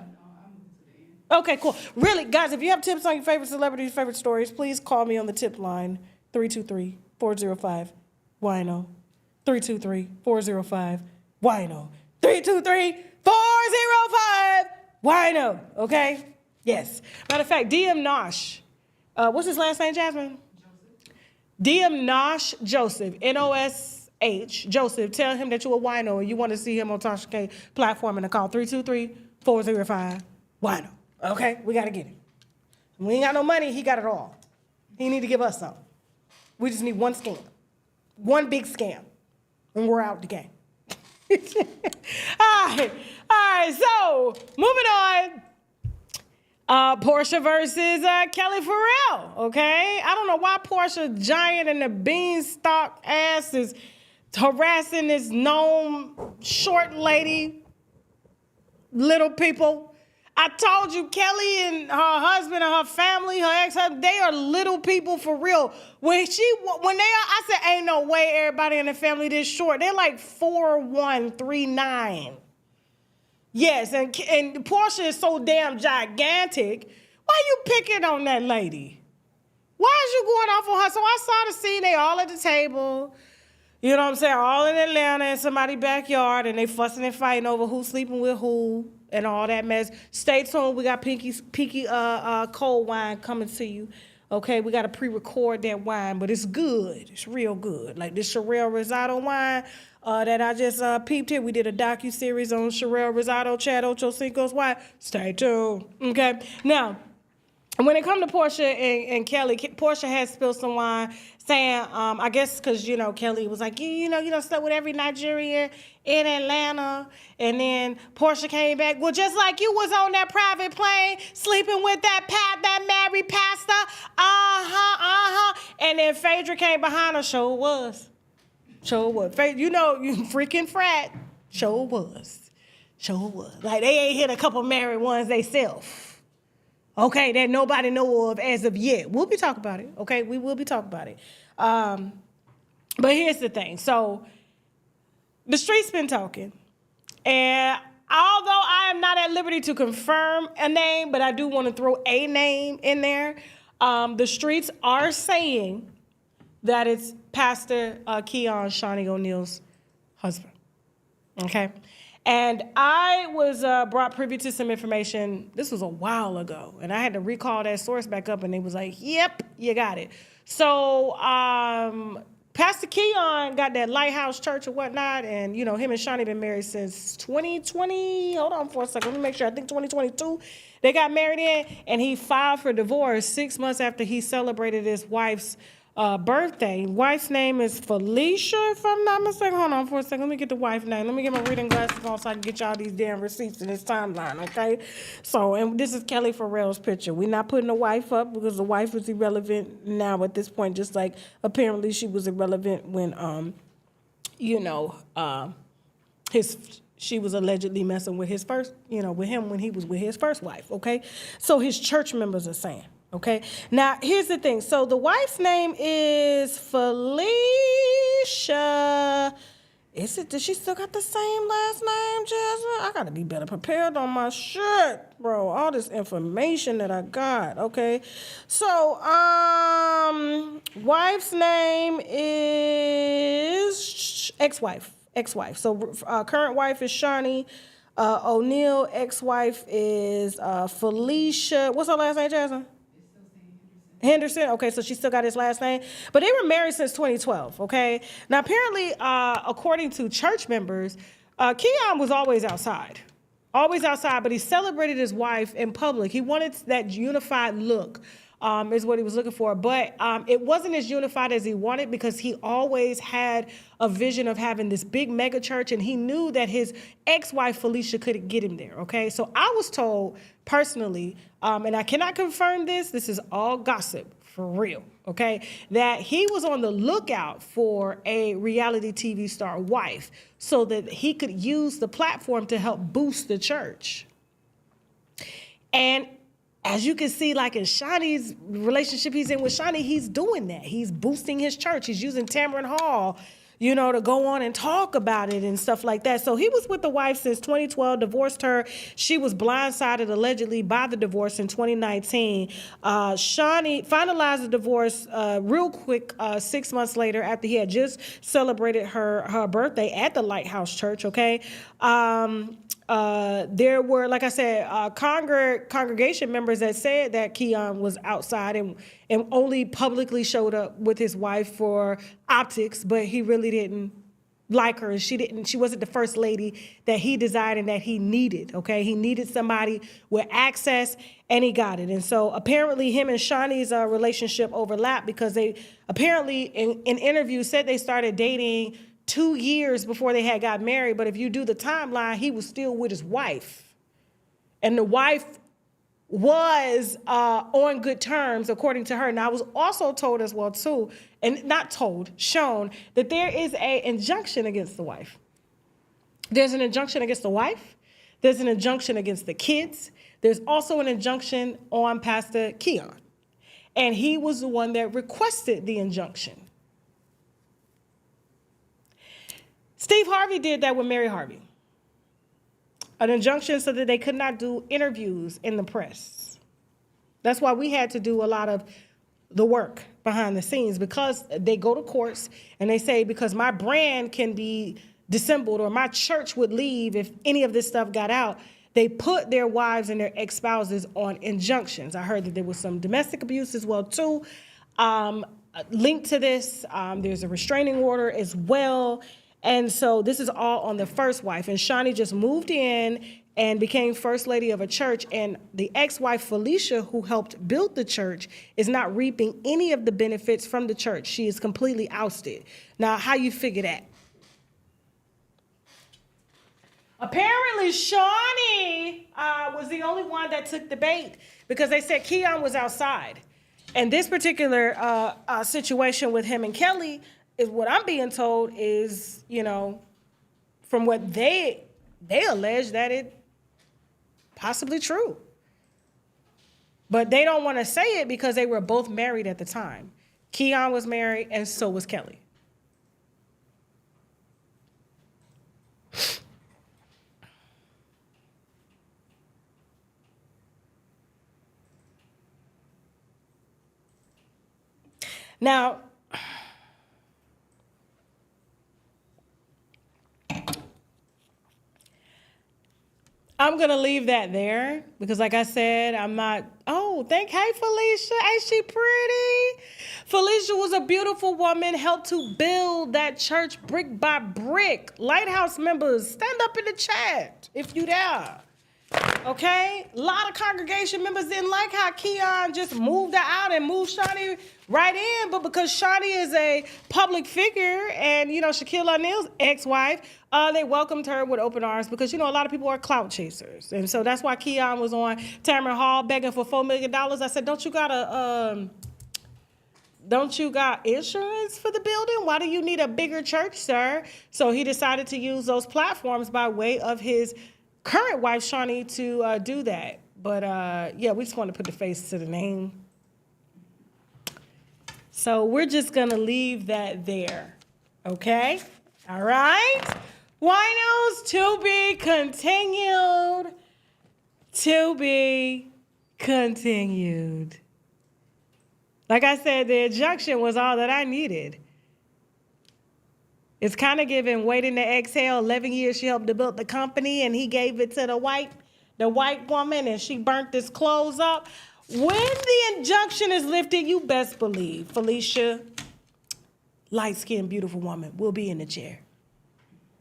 Okay, cool. Really, guys, if you have tips on your favorite celebrities, favorite stories, please call me on the tip line, 323-405-WINO. 323-405-WINO. 323-405-WINO. Okay? Yes. Matter of fact, DM Nosh. What's his last name, Jasmine? DM Nosh Joseph, Nosh Joseph. Tell him that you're a wino and you want to see him on Tasha K platform, and a call 323-405-WINO. Okay, we gotta get him. We ain't got no money. He got it all. He need to give us some. We just need one scam, one big scam, and we're out the game. All right. So moving on. Porsha versus Kelly Farrell, okay? I don't know why Porsha giant and the beanstalk ass is harassing this gnome short lady, little people. I told you, Kelly and her husband and her family, her ex-husband, they are little people for real. When they are, I said, ain't no way everybody in the family this short. They're like 4'1", 3'9". Yes, and Porsha is so damn gigantic. Why you picking on that lady? Why is you going off on her? So I saw the scene, they all at the table. You know what I'm saying? All in Atlanta in somebody's backyard, and they fussing and fighting over who's sleeping with who and all that mess. Stay tuned. We got Pinky cold wine coming to you. Okay, we got to pre-record that wine, but it's good. It's real good. Like this Sherelle Rosado wine that I just peeped here. We did a docu-series on Sherelle Rosado, Chad Ochocinco's wine. Stay tuned. Okay, now, when it comes to Porsha and Kelly, Porsha has spilled some wine saying, I guess because, Kelly was like, you don't sleep with every Nigerian in Atlanta. And then Porsha came back, well, just like you was on that private plane sleeping with that married pastor. And then Phaedra came behind her, sure was. You freaking frat. Sure was. Like they ain't hit a couple married ones they self. Okay, that nobody know of as of yet. We'll be talking about it, okay? We will be talking about it. But here's the thing. So the streets been talking. And although I am not at liberty to confirm a name, but I do want to throw a name in there, the streets are saying that it's Pastor Keon Shaunie O'Neal's husband, okay? And I was brought privy to some information. This was a while ago, and I had to recall that source back up, and they was like, yep, you got it. So Pastor Keon got that Lighthouse Church or whatnot, and, him and Shaunie been married since 2020. Hold on for a second. Let me make sure. I think 2022. They got married in, and he filed for divorce 6 months after he celebrated his wife's birthday. Wife's name is Felicia, if I'm not mistaken. Hold on for a second. Let me get the wife's name. Let me get my reading glasses on so I can get y'all these damn receipts in this timeline, okay? So, and this is Kelly Farrell's picture. We're not putting the wife up because the wife is irrelevant now at this point, just like apparently she was irrelevant when, she was allegedly messing with his first, with him when he was with his first wife, okay? So his church members are saying. Okay, now here's the thing. So the wife's name is Felicia. Does she still got the same last name, Jasmine? I gotta be better prepared on my shit, bro. All this information that I got, okay? So, wife's name is ex-wife. So current wife is Shaunie. O'Neal ex-wife is Felicia. What's her last name, Jasmine? Henderson. Okay, so she still got his last name. But they were married since 2012, okay? Now, apparently, according to church members, Keon was always outside. Always outside, but he celebrated his wife in public. He wanted that unified look, is what he was looking for. But it wasn't as unified as he wanted because he always had a vision of having this big mega church, and he knew that his ex-wife, Felicia, couldn't get him there, okay? So I was told personally, and I cannot confirm this is all gossip, for real, okay, that he was on the lookout for a reality TV star wife so that he could use the platform to help boost the church. And as you can see, like in Shaunie's relationship he's in with Shaunie, he's doing that. He's boosting his church. He's using Tamron Hall, you know, to go on and talk about it and stuff like that. So he was with the wife since 2012, divorced her. She was blindsided allegedly by the divorce in 2019. Shaunie finalized the divorce real quick 6 months later after he had just celebrated her birthday at the Lighthouse Church, okay? There were, like I said, congregation members that said that Keon was outside and only publicly showed up with his wife for optics, but he really didn't like her. She wasn't the first lady that he desired and that he needed, okay? He needed somebody with access, and he got it. And so apparently him and Shaunie's relationship overlapped because they apparently in interviews said they started dating 2 years before they had got married, but if you do the timeline, he was still with his wife. And the wife was on good terms, according to her. Now, I was also told as well, too, and not told, shown, that there is an injunction against the wife. There's an injunction against the wife. There's an injunction against the kids. There's also an injunction on Pastor Keon. And he was the one that requested the injunction. Steve Harvey did that with Mary Harvey. An injunction so that they could not do interviews in the press. That's why we had to do a lot of the work behind the scenes, because they go to courts and they say, because my brand can be dissembled or my church would leave if any of this stuff got out, they put their wives and their ex-spouses on injunctions. I heard that there was some domestic abuse as well, too. Linked to this, there's a restraining order as well. And so this is all on the first wife. And Shaunie just moved in and became first lady of a church. And the ex-wife, Felicia, who helped build the church, is not reaping any of the benefits from the church. She is completely ousted. Now, how you figure that? Apparently, Shaunie was the only one that took the bait because they said Keon was outside. And this particular situation with him and Kelly is what I'm being told is, you know, from what they allege that it possibly true. But they don't want to say it because they were both married at the time. Keon was married and so was Kelly. Now, I'm going to leave that there because, like I said, I'm not, hey, Felicia. Ain't she pretty? Felicia was a beautiful woman, helped to build that church brick by brick. Lighthouse members, stand up in the chat if you there. Okay? A lot of congregation members didn't like how Keon just moved her out and moved Shaunie right in, but because Shaunie is a public figure and, you know, Shaquille O'Neal's ex-wife, they welcomed her with open arms because, you know, a lot of people are clout chasers. And so that's why Keon was on Tamron Hall begging for $4 million. I said, don't you got insurance for the building? Why do you need a bigger church, sir? So he decided to use those platforms by way of his current wife, Shaunie, to do that. But, yeah, we just want to put the face to the name. So we're just going to leave that there, okay? All right? Winos to be continued. To be continued. Like I said, the injunction was all that I needed. It's kind of giving Waiting to Exhale. 11 years she helped to build the company, and he gave it to the white woman, and she burnt his clothes up. When the injunction is lifted, you best believe Felicia, light-skinned, beautiful woman, will be in the chair.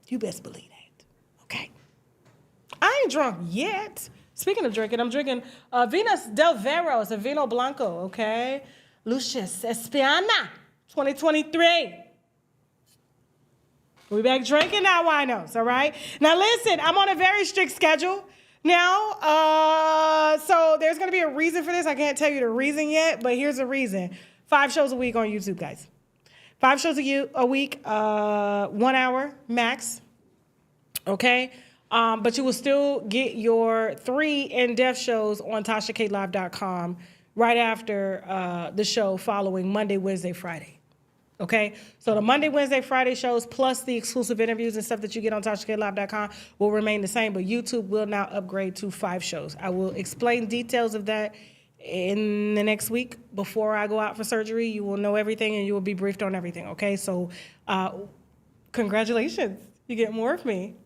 You best believe that, okay? I ain't drunk yet. Speaking of drinking, I'm drinking Vinos del Vero. It's a Vino Blanco, okay? Lucius Espiana, 2023. We back drinking now, winos, all right? Now listen, I'm on a very strict schedule now. So there's going to be a reason for this. I can't tell you the reason yet, but here's the reason. 5 shows a week on YouTube, guys. 5 shows a week, 1 hour max, okay? But you will still get your 3 in-depth shows on TashaKLive.com right after the show following Monday, Wednesday, Friday. Okay, so the Monday, Wednesday, Friday shows plus the exclusive interviews and stuff that you get on TashaKLive.com will remain the same, but YouTube will now upgrade to 5 shows. I will explain details of that in the next week before I go out for surgery. You will know everything and you will be briefed on everything, okay? So congratulations, you get more of me.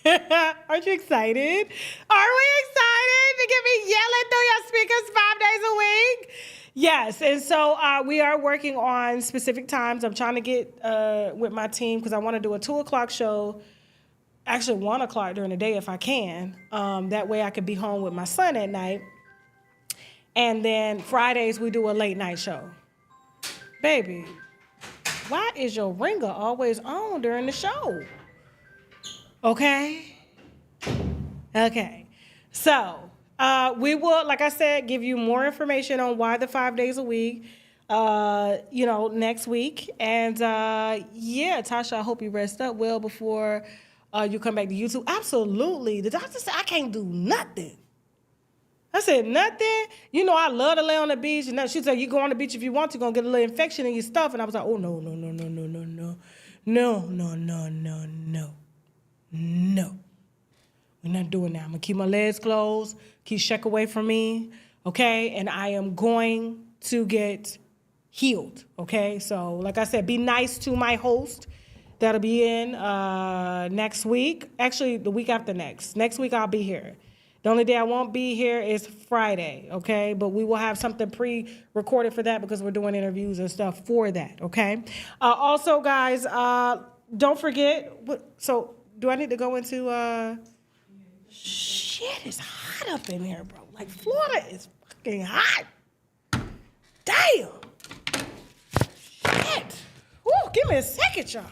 Aren't you excited? Are we excited to get me yelling through your speakers 5 days a week? Yes, and so we are working on specific times. I'm trying to get with my team because I want to do a 2 o'clock show, actually 1 o'clock during the day if I can. That way I could be home with my son at night. And then Fridays we do a late night show. Baby, why is your ringer always on during the show? Okay? Okay. So we will, like I said, give you more information on why the 5 days a week, next week. And yeah, Tasha, I hope you rest up well before you come back to YouTube. Absolutely. The doctor said I can't do nothing. I said, nothing? You know, I love to lay on the beach. And she said, you go on the beach if you want to, you're going to get a little infection in your stuff. And I was like, oh, no. We're not doing that. I'm going to keep my legs closed, keep Shek away from me, okay? And I am going to get healed, okay? So, like I said, be nice to my host. That'll be in next week. Actually, the week after next. Next week, I'll be here. The only day I won't be here is Friday, okay? But we will have something pre-recorded for that because we're doing interviews and stuff for that, okay? Also, guys, don't forget. So, do I need to go into... Shit, it's hot up in here, bro. Like, Florida is fucking hot. Damn. Shit. Woo, give me a second, y'all.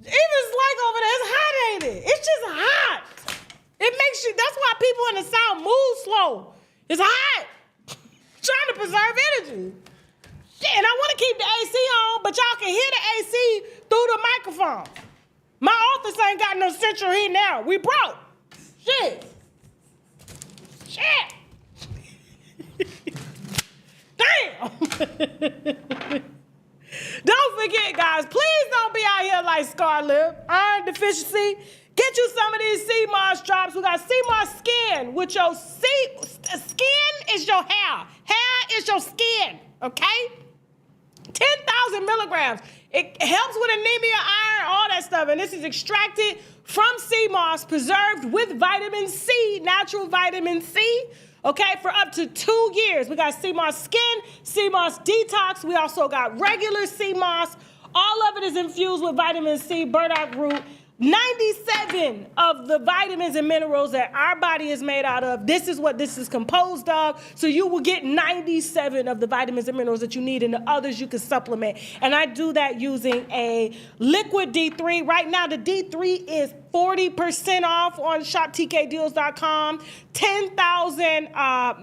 Even like over there, it's hot, ain't it? It's just hot. It makes you, that's why people in the South move slow. It's hot. Trying to preserve energy. Shit, and I want to keep the AC on, but y'all can hear the AC through the microphone. My office ain't got no central heat now. We broke. Shit. Damn. Don't forget, guys, please don't be out here like Scarlett. Iron deficiency. Get you some of these sea moss drops. We got sea moss skin, which your skin is your hair. Hair is your skin, okay? 10,000 milligrams. It helps with anemia, iron, all that stuff. And this is extracted from sea moss, preserved with vitamin C, natural vitamin C, okay, for up to 2 years. We got sea moss skin, sea moss detox. We also got regular sea moss. All of it is infused with vitamin C, burdock root. 97 of the vitamins and minerals that our body is made out of, this is what this is composed of. So you will get 97 of the vitamins and minerals that you need, and the others you can supplement. And I do that using a liquid D3. Right now, the D3 is 40% off on shoptkdeals.com. 10,000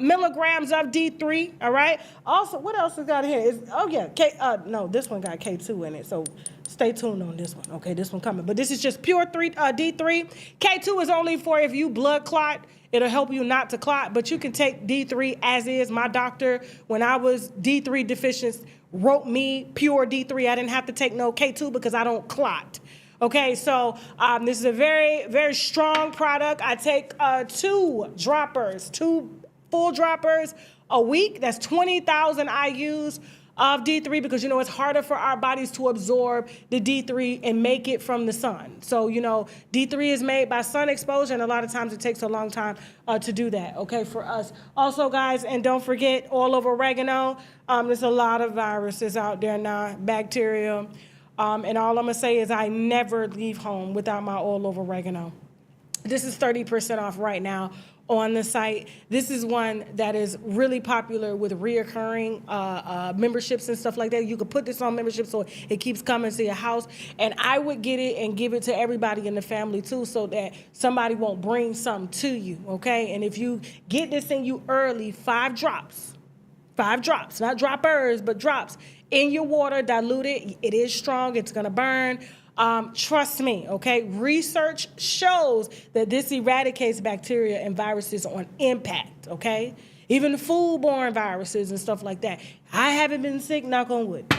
milligrams of D3, all right? Also, what else is got here? No, this one got K2 in it, so stay tuned on this one. Okay, this one coming. But this is just pure D3. K2 is only for if you blood clot. It'll help you not to clot, but you can take D3 as is. My doctor, when I was D3 deficient, wrote me pure D3. I didn't have to take no K2 because I don't clot. Okay, so this is a very, very strong product. I take 2 full droppers a week. That's 20,000 IUs. of D3 because, it's harder for our bodies to absorb the D3 and make it from the sun. So, D3 is made by sun exposure, and a lot of times it takes a long time to do that, okay, for us. Also, guys, and don't forget all of oregano. There's a lot of viruses out there now, bacteria. And all I'm going to say is I never leave home without my all over oregano. This is 30% off right now on the site. This is one that is really popular with reoccurring memberships and stuff like that. You could put this on membership so it keeps coming to your house. And I would get it and give it to everybody in the family too so that somebody won't bring something to you, okay? And if you get this in you early, 5 drops, not droppers, but drops in your water, dilute it. It is strong, it's gonna burn. Trust me, okay? Research shows that this eradicates bacteria and viruses on impact, okay? Even foodborne viruses and stuff like that. I haven't been sick, knock on wood.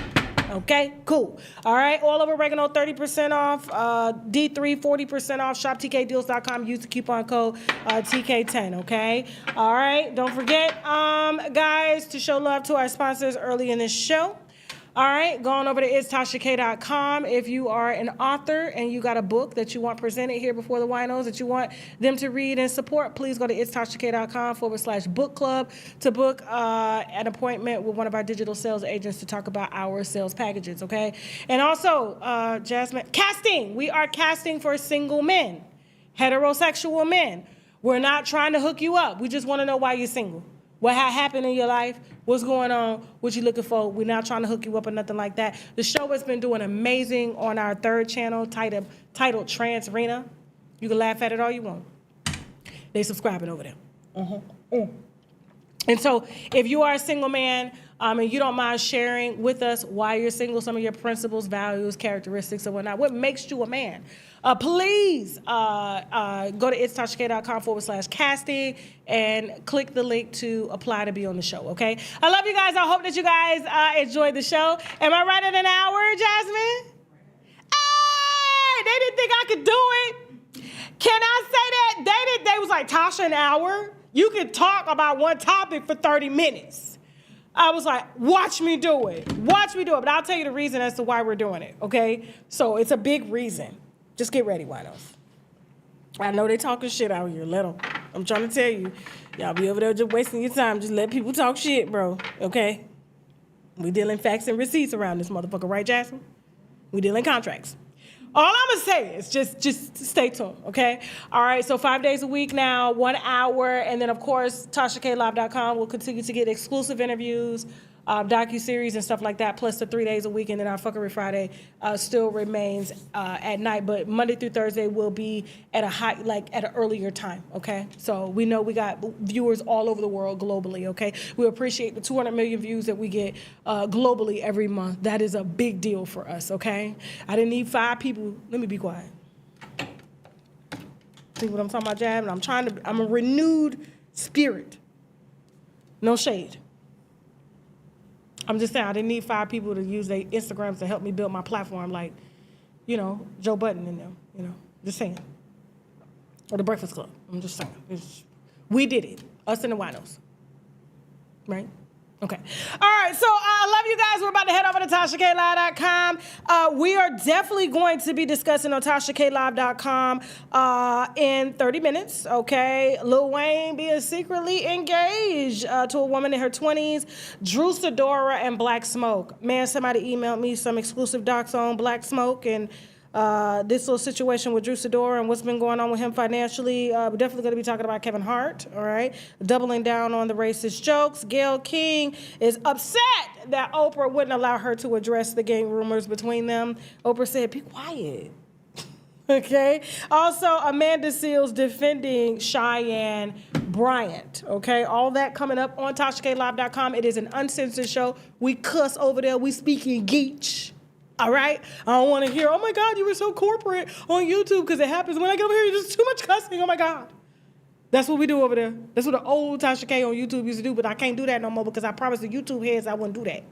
Okay, cool. All right, all of oregano, 30% off. D3, 40% off. ShopTKDeals.com. Use the coupon code TK10, okay? All right, don't forget, guys, to show love to our sponsors early in this show. All right, going over to unTashaK.com. If you are an author and you got a book that you want presented here before the winos that you want them to read and support, please go to unTashaK.com/book club to book an appointment with one of our digital sales agents to talk about our sales packages, okay? And also, Jasmine, casting. We are casting for single men, heterosexual men. We're not trying to hook you up. We just want to know why you're single. What happened in your life? What's going on? What you looking for? We're not trying to hook you up or nothing like that. The show has been doing amazing on our 3rd channel titled Trans Rena. You can laugh at it all you want. They subscribing over there. And so if you are a single man and you don't mind sharing with us why you're single, some of your principles, values, characteristics, and whatnot, what makes you a man, please go to unTashaK.com/casting and click the link to apply to be on the show, okay? I love you guys. I hope that you guys enjoyed the show. Am I right at an hour, Jasmine? Hey, they didn't think I could do it. Can I say that? They was like, Tasha, an hour? You could talk about one topic for 30 minutes. I was like, watch me do it. Watch me do it. But I'll tell you the reason as to why we're doing it, okay? So it's a big reason. Just get ready, winos. I know they talking shit out here. Let them. I'm trying to tell you. Y'all be over there just wasting your time. Just let people talk shit, bro, okay? We dealing facts and receipts around this motherfucker, right, Jasmine? We dealing contracts. All I'm gonna say is just stay tuned, okay? All right, so 5 days a week now, 1 hour, and then of course, TashaKLive.com will continue to get exclusive interviews, docuseries and stuff like that, plus the 3 days a week, and then our Fuckery Friday still remains at night, but Monday through Thursday will be at at an earlier time, okay? So we know we got viewers all over the world globally, okay? We appreciate the 200 million views that we get globally every month. That is a big deal for us, okay? I didn't need 5 people. Let me be quiet. See what I'm talking about, Jab? And I'm a renewed spirit. No shade. I'm just saying, I didn't need 5 people to use their Instagrams to help me build my platform like, Joe Budden and them, just saying. Or the Breakfast Club. I'm just saying. We did it. Us and the winos. Right? Okay. All right, so I love you guys. We're about to head over to TashaKLive.com. We are definitely going to be discussing on TashaKLive.com in 30 minutes, okay? Lil Wayne being secretly engaged to a woman in her 20s, Drew Sidora and Black Smoke. Man, somebody emailed me some exclusive docs on Black Smoke and this little situation with Drew Sidora and what's been going on with him financially. We're definitely going to be talking about Kevin Hart, all right? Doubling down on the racist jokes. Gayle King is upset that Oprah wouldn't allow her to address the gang rumors between them. Oprah said, be quiet. Okay? Also, Amanda Seales defending Cheyenne Bryant. Okay? All that coming up on TashaKLive.com. It is an uncensored show. We cuss over there. We speak in geech. All right? I don't want to hear, oh my God, you were so corporate on YouTube, because it happens when I get over here, there's too much cussing, oh my God. That's what we do over there. That's what the old Tasha K on YouTube used to do, but I can't do that no more because I promised the YouTube heads I wouldn't do that,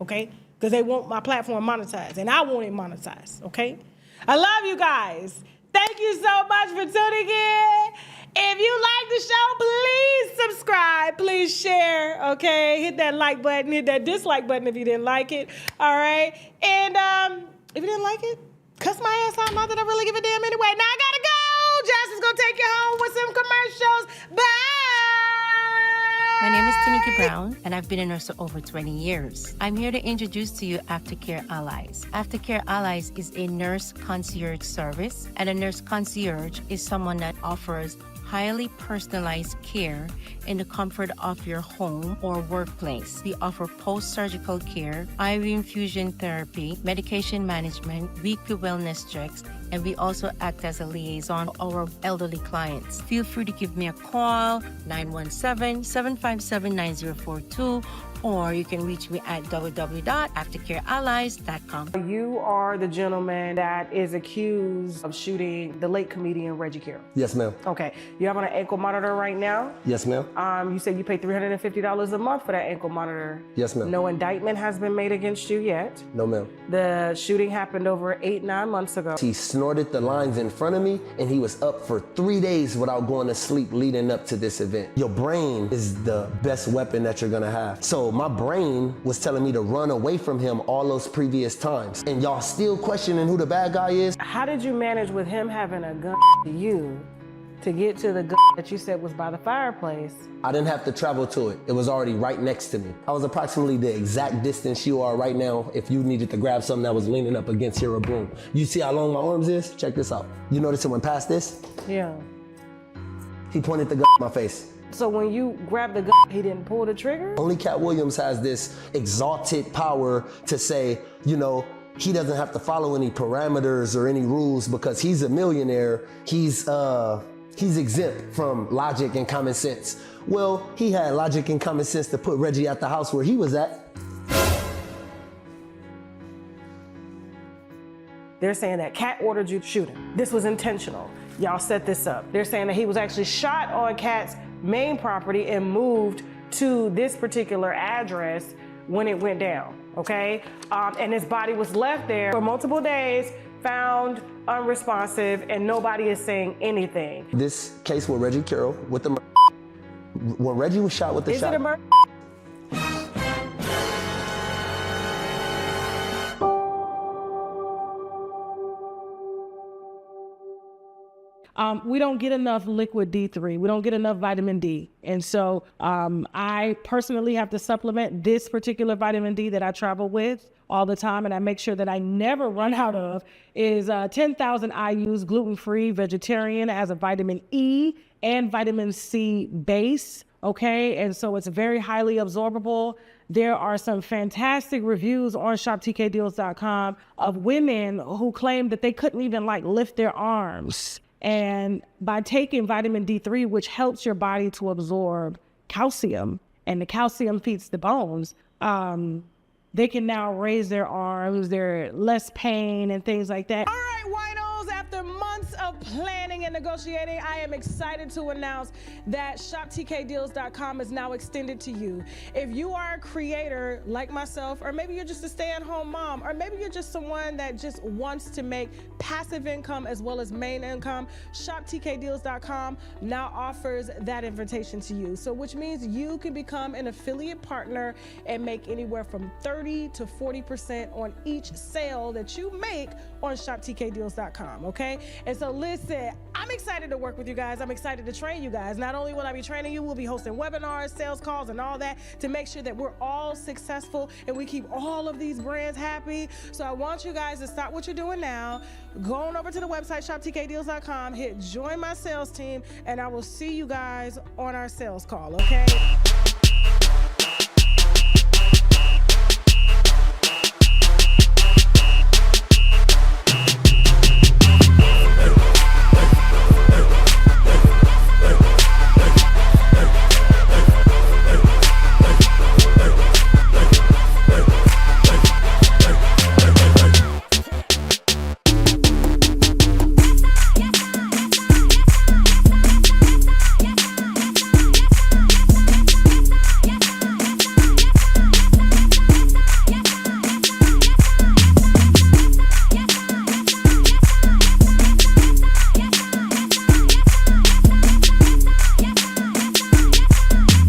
okay? Because they want my platform monetized, and I want it monetized, okay? I love you guys. Thank you so much for tuning in. If you like the show, please subscribe. please share, okay? Hit that like button, hit that dislike button if you didn't like it, all right? And if you didn't like it, cuss my ass out, not that I really give a damn anyway. Now I gotta go. Jess is gonna take you home with some commercials. Bye. My name is Tanika Brown, and I've been a nurse for over 20 years. I'm here to introduce to you Aftercare Allies. Aftercare Allies is a nurse concierge service, and a nurse concierge is someone that offers highly personalized care in the comfort of your home or workplace. We offer post-surgical care, IV infusion therapy, medication management, weekly wellness checks, and we also act as a liaison for our elderly clients. Feel free to give me a call, 917-757-9042, or you can reach me at www.aftercareallies.com. You are the gentleman that is accused of shooting the late comedian Reggie Carroll. Yes, ma'am. Okay, you have on an ankle monitor right now? Yes, ma'am. You said you pay $350 a month for that ankle monitor. Yes, ma'am. No indictment has been made against you yet. No, ma'am. The shooting happened over 8-9 months ago. He snorted the lines in front of me, and he was up for 3 days without going to sleep leading up to this event. Your brain is the best weapon that you're gonna have. So my brain was telling me to run away from him all those previous times. And y'all still questioning who the bad guy is? How did you manage with him having a gun to you to get to the gun that you said was by the fireplace? I didn't have to travel to it. It was already right next to me. I was approximately the exact distance you are right now if you needed to grab something that was leaning up against here or boom. You see how long my arms is? Check this out. You notice it went past this? Yeah. He pointed the gun at my face. So when you grabbed the gun, he didn't pull the trigger? Only Cat Williams has this exalted power to say, you know, he doesn't have to follow any parameters or any rules because he's a millionaire. He's exempt from logic and common sense. Well, he had logic and common sense to put Reggie at the house where he was at. They're saying that Cat ordered you to shoot him. This was intentional. Y'all set this up. They're saying that he was actually shot on Cat's main property and moved to this particular address when it went down, okay? And his body was left there for multiple days, found unresponsive, and nobody is saying anything. This case with Reggie Carroll, with the when Reggie was shot with the shot. Is it a murder? We don't get enough liquid D3. We don't get enough vitamin D. And so I personally have to supplement this particular vitamin D that I travel with all the time, and I make sure that I never run out of, is 10,000 IUs, gluten-free, vegetarian, as a vitamin E and vitamin C base, okay? And so it's very highly absorbable. There are some fantastic reviews on shoptkdeals.com of women who claim that they couldn't even lift their arms. And by taking vitamin D3, which helps your body to absorb calcium, and the calcium feeds the bones, they can now raise their arms, they're less pain and things like that. All right, winos, after months of planning and negotiating, I am excited to announce that shoptkdeals.com is now extended to you. If you are a creator like myself, or maybe you're just a stay-at-home mom, or maybe you're just someone that just wants to make passive income as well as main income, shoptkdeals.com now offers that invitation to you. So which means you can become an affiliate partner and make anywhere from 30 to 40% on each sale that you make on shoptkdeals.com, okay? And so listen, I'm excited to work with you guys. I'm excited to train you guys. Not only will I be training you, we'll be hosting webinars, sales calls, and all that to make sure that we're all successful and we keep all of these brands happy. So I want you guys to stop what you're doing now, go on over to the website, shoptkdeals.com, hit join my sales team, and I will see you guys on our sales call, okay?